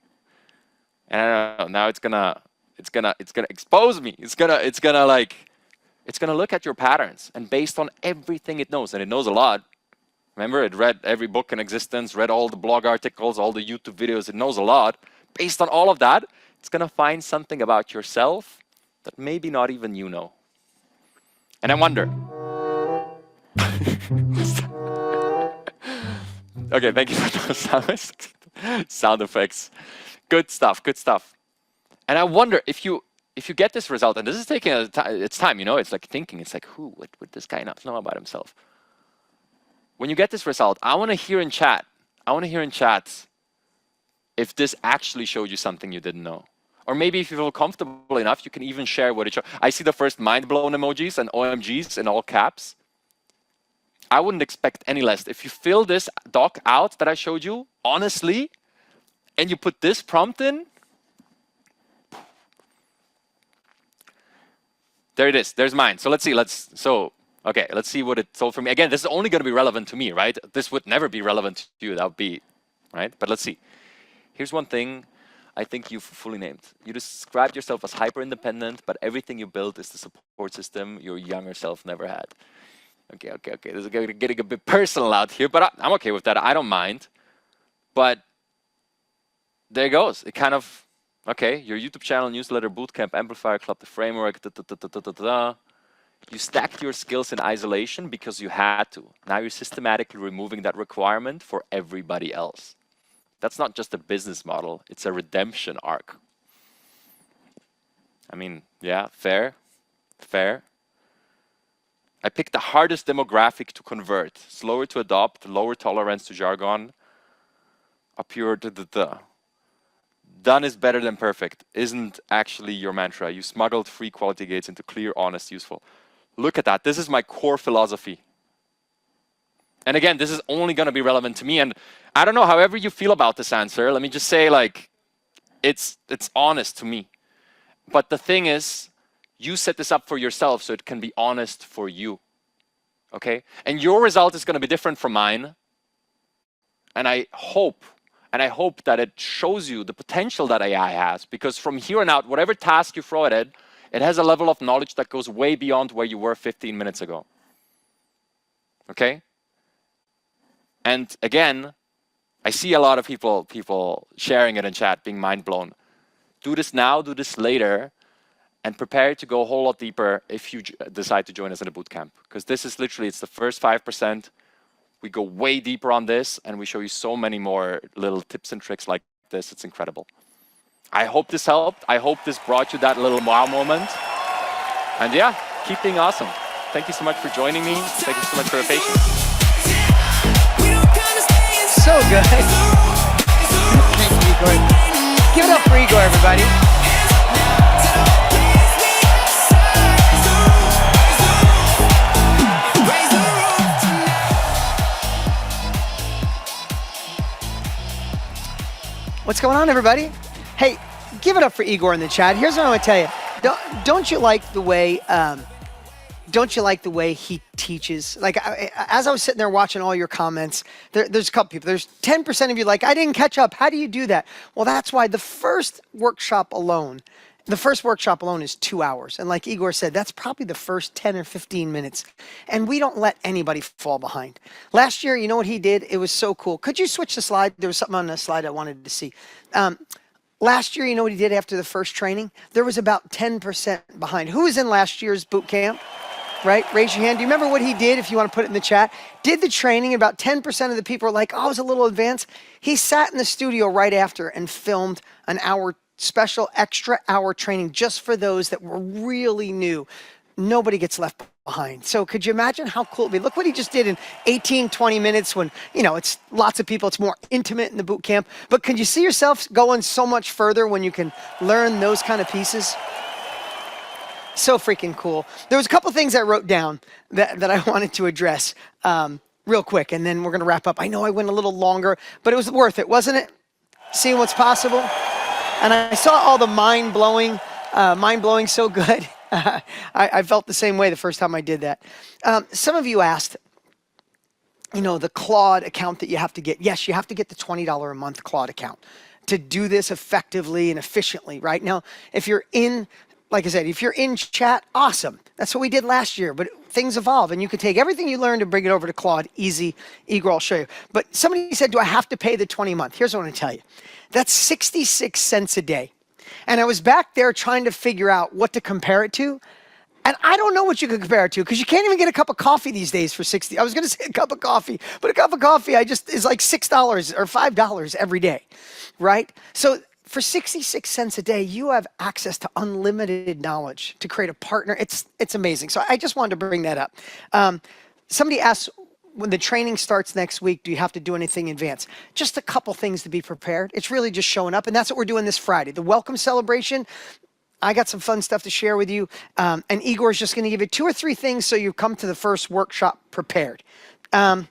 And I don't know, now it's gonna expose me. It's gonna look at your patterns, and based on everything it knows, and it knows a lot. Remember, it read every book in existence, read all the blog articles, all the YouTube videos. It knows a lot. Based on all of that, it's gonna find something about yourself that maybe not even you know. And I wonder. Okay, thank you for those sound effects. Good stuff, good stuff. And I wonder if you get this result, and this is taking its time, you know, it's like thinking, it's like, what would this guy not know about himself? When you get this result, I want to hear in chat if this actually showed you something you didn't know. Or maybe if you feel comfortable enough, you can even share what it showed. I see the first mind-blown emojis and OMGs in all caps. I wouldn't expect any less. If you fill this doc out that I showed you, honestly, and you put this prompt in, there it is. There's mine. So let's see. Let's see what it told for me. Again, this is only going to be relevant to me, right? This would never be relevant to you. That would be, right? But let's see. Here's one thing I think you've fully named. You described yourself as hyper-independent, but everything you built is the support system your younger self never had. Okay. This is getting a bit personal out here, but I'm okay with that. I don't mind. But there it goes. It kind of, okay, your YouTube channel, newsletter, bootcamp, amplifier club, the framework, You stacked your skills in isolation because you had to. Now you're systematically removing that requirement for everybody else. That's not just a business model, it's a redemption arc. I mean, yeah, fair. I picked the hardest demographic to convert, slower to adopt, lower tolerance to jargon, a pure done is better than perfect isn't actually your mantra. You smuggled free quality gates into clear, honest, useful. Look at that. This is my core philosophy. And again, this is only going to be relevant to me. And I don't know, however you feel about this answer, let me just say, like, it's honest to me. But the thing is, you set this up for yourself so it can be honest for you. Okay? And your result is going to be different from mine. And I hope that it shows you the potential that AI has, because from here on out, whatever task you throw at it, it has a level of knowledge that goes way beyond where you were 15 minutes ago. Okay? And again, I see a lot of people sharing it in chat, being mind blown. Do this now, do this later, and prepare to go a whole lot deeper if you decide to join us in a bootcamp. Because this is literally, it's the first 5%. We go way deeper on this, and we show you so many more little tips and tricks like this. It's incredible. I hope this helped. I hope this brought you that little wow moment. And yeah, keep being awesome. Thank you so much for joining me. Thank you so much for your patience. So good. Thank you, Igor. Give it up for Igor, everybody. What's going on, everybody? Hey, give it up for Igor in the chat. Here's what I want to tell you. Don't you like the way? Don't you like the way he teaches? Like, as I was sitting there watching all your comments, there's a couple people. There's 10% of you like, I didn't catch up. How do you do that? Well, that's why the first workshop alone is 2 hours. And like Igor said, that's probably the first 10 or 15 minutes. And we don't let anybody fall behind. Last year, you know what he did? It was so cool. Could you switch the slide? There was something on the slide I wanted to see. Last year, you know what he did after the first training? There was about 10% behind. Who was in last year's boot camp? Right? Raise your hand. Do you remember what he did, if you want to put it in the chat? Did the training, about 10% of the people were like, oh, I was a little advanced. He sat in the studio right after and filmed an hour, special extra hour training just for those that were really new. Nobody gets left behind. So could you imagine how cool it'd be? Look what he just did in 18, 20 minutes when, you know, it's lots of people, it's more intimate in the boot camp. But can you see yourself going so much further when you can learn those kind of pieces? So freaking cool. There was a couple things I wrote down that I wanted to address real quick, and then we're going to wrap up. I know I went a little longer, but it was worth it, wasn't it? Seeing what's possible. And I saw all the mind-blowing so good. I felt the same way the first time I did that. Some of you asked, you know, the Claude account that you have to get. Yes, you have to get the $20 a month Claude account to do this effectively and efficiently, right? Now, if you're in, like I said, if you're in chat, awesome. That's what we did last year, but things evolve and you can take everything you learned and bring it over to Claude. Easy. Igor, I'll show you. But somebody said, do I have to pay the 20 a month? Here's what I want to tell you. That's 66 cents a day. And I was back there trying to figure out what to compare it to. And I don't know what you could compare it to because you can't even get a cup of coffee these days for 60. I was going to say a cup of coffee, but a cup of coffee is like $6 or $5 every day, right? So for 66 cents a day, you have access to unlimited knowledge to create a partner. It's amazing. So I just wanted to bring that up. Somebody asked, when the training starts next week, do you have to do anything in advance? Just a couple things to be prepared. It's really just showing up, and that's what we're doing this Friday. The welcome celebration, I got some fun stuff to share with you, and Igor's just going to give you 2 or 3 things so you come to the first workshop prepared. Yeah,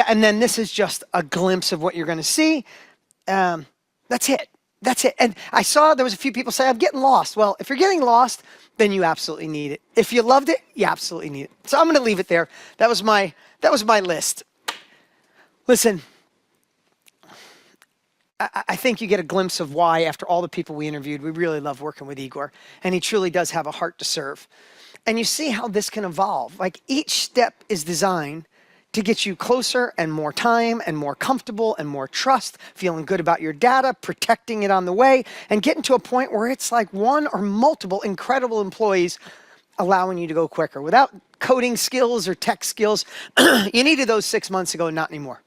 and then this is just a glimpse of what you're going to see. That's it. That's it. And I saw there was a few people say, I'm getting lost. Well, if you're getting lost, then you absolutely need it. If you loved it, you absolutely need it. So I'm going to leave it there. That was my list. Listen, I think you get a glimpse of why, after all the people we interviewed, we really love working with Igor. And he truly does have a heart to serve. And you see how this can evolve. Like, each step is designed to get you closer and more time and more comfortable and more trust, feeling good about your data, protecting it on the way, and getting to a point where it's like one or multiple incredible employees allowing you to go quicker. Without coding skills or tech skills, you needed those 6 months ago, not anymore.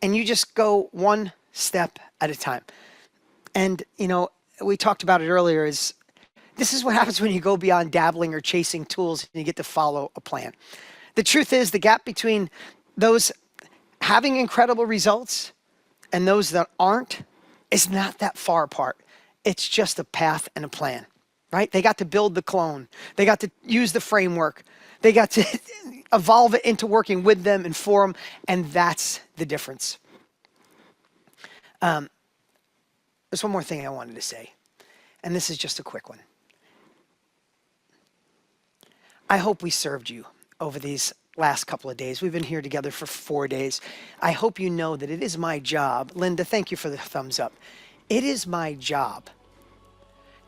And you just go one step at a time. And, you know, we talked about it earlier, this is what happens when you go beyond dabbling or chasing tools and you get to follow a plan. The truth is, the gap between those having incredible results and those that aren't is not that far apart. It's just a path and a plan, right? They got to build the clone. They got to use the framework. They got to evolve it into working with them and for them, and that's the difference. There's one more thing I wanted to say, and this is just a quick one. I hope we served you over these last couple of days. We've been here together for 4 days. I hope you know that it is my job. Linda, thank you for the thumbs up. It is my job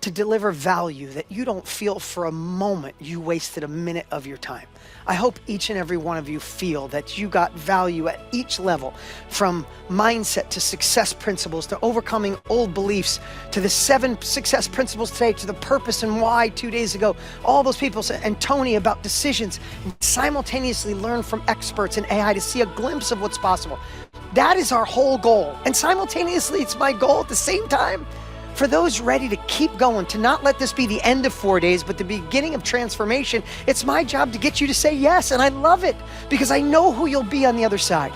to deliver value that you don't feel for a moment you wasted a minute of your time. I hope each and every one of you feel that you got value at each level, from mindset to success principles, to overcoming old beliefs, to the 7 success principles today, to the purpose and why 2 days ago. All those people said, and Tony about decisions, and simultaneously learn from experts in AI to see a glimpse of what's possible. That is our whole goal. And simultaneously, it's my goal at the same time for those ready to keep going, to not let this be the end of 4 days, but the beginning of transformation. It's my job to get you to say yes, and I love it because I know who you'll be on the other side.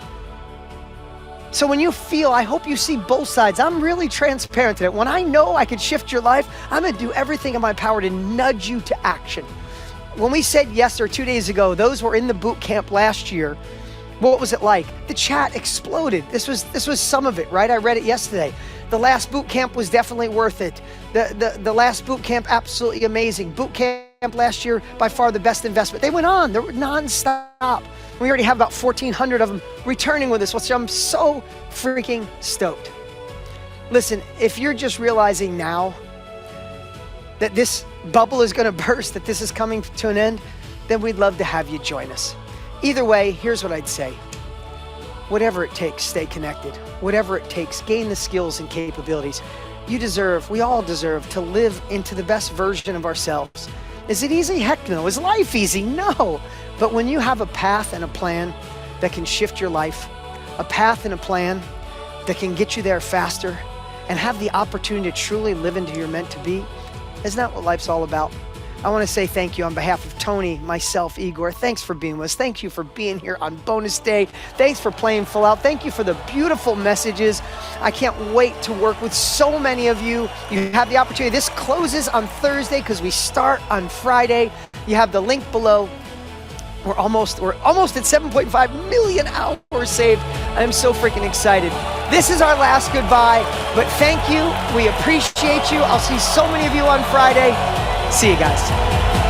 So when you feel, I hope you see both sides. I'm really transparent today. When I know I can shift your life, I'm gonna do everything in my power to nudge you to action. When we said yes, or 2 days ago, those were in the boot camp last year. What was it like? The chat exploded. This was some of it, right? I read it yesterday. The last boot camp was definitely worth it. The last boot camp, absolutely amazing. Boot camp last year, by far the best investment. They went on, they were nonstop. We already have about 1,400 of them returning with us, which I'm so freaking stoked. Listen, if you're just realizing now that this bubble is gonna burst, that this is coming to an end, then we'd love to have you join us. Either way, here's what I'd say. Whatever it takes, stay connected. Whatever it takes, gain the skills and capabilities. You deserve, we all deserve, to live into the best version of ourselves. Is it easy? Heck no. Is life easy? No. But when you have a path and a plan that can shift your life, a path and a plan that can get you there faster, and have the opportunity to truly live into your meant to be, isn't that what life's all about? I want to say thank you on behalf of Tony, myself, Igor. Thanks for being with us. Thank you for being here on bonus day. Thanks for playing full out. Thank you for the beautiful messages. I can't wait to work with so many of you. You have the opportunity. This closes on Thursday because we start on Friday. You have the link below. We're almost at 7.5 million hours saved. I'm so freaking excited. This is our last goodbye, but thank you. We appreciate you. I'll see so many of you on Friday. See you guys.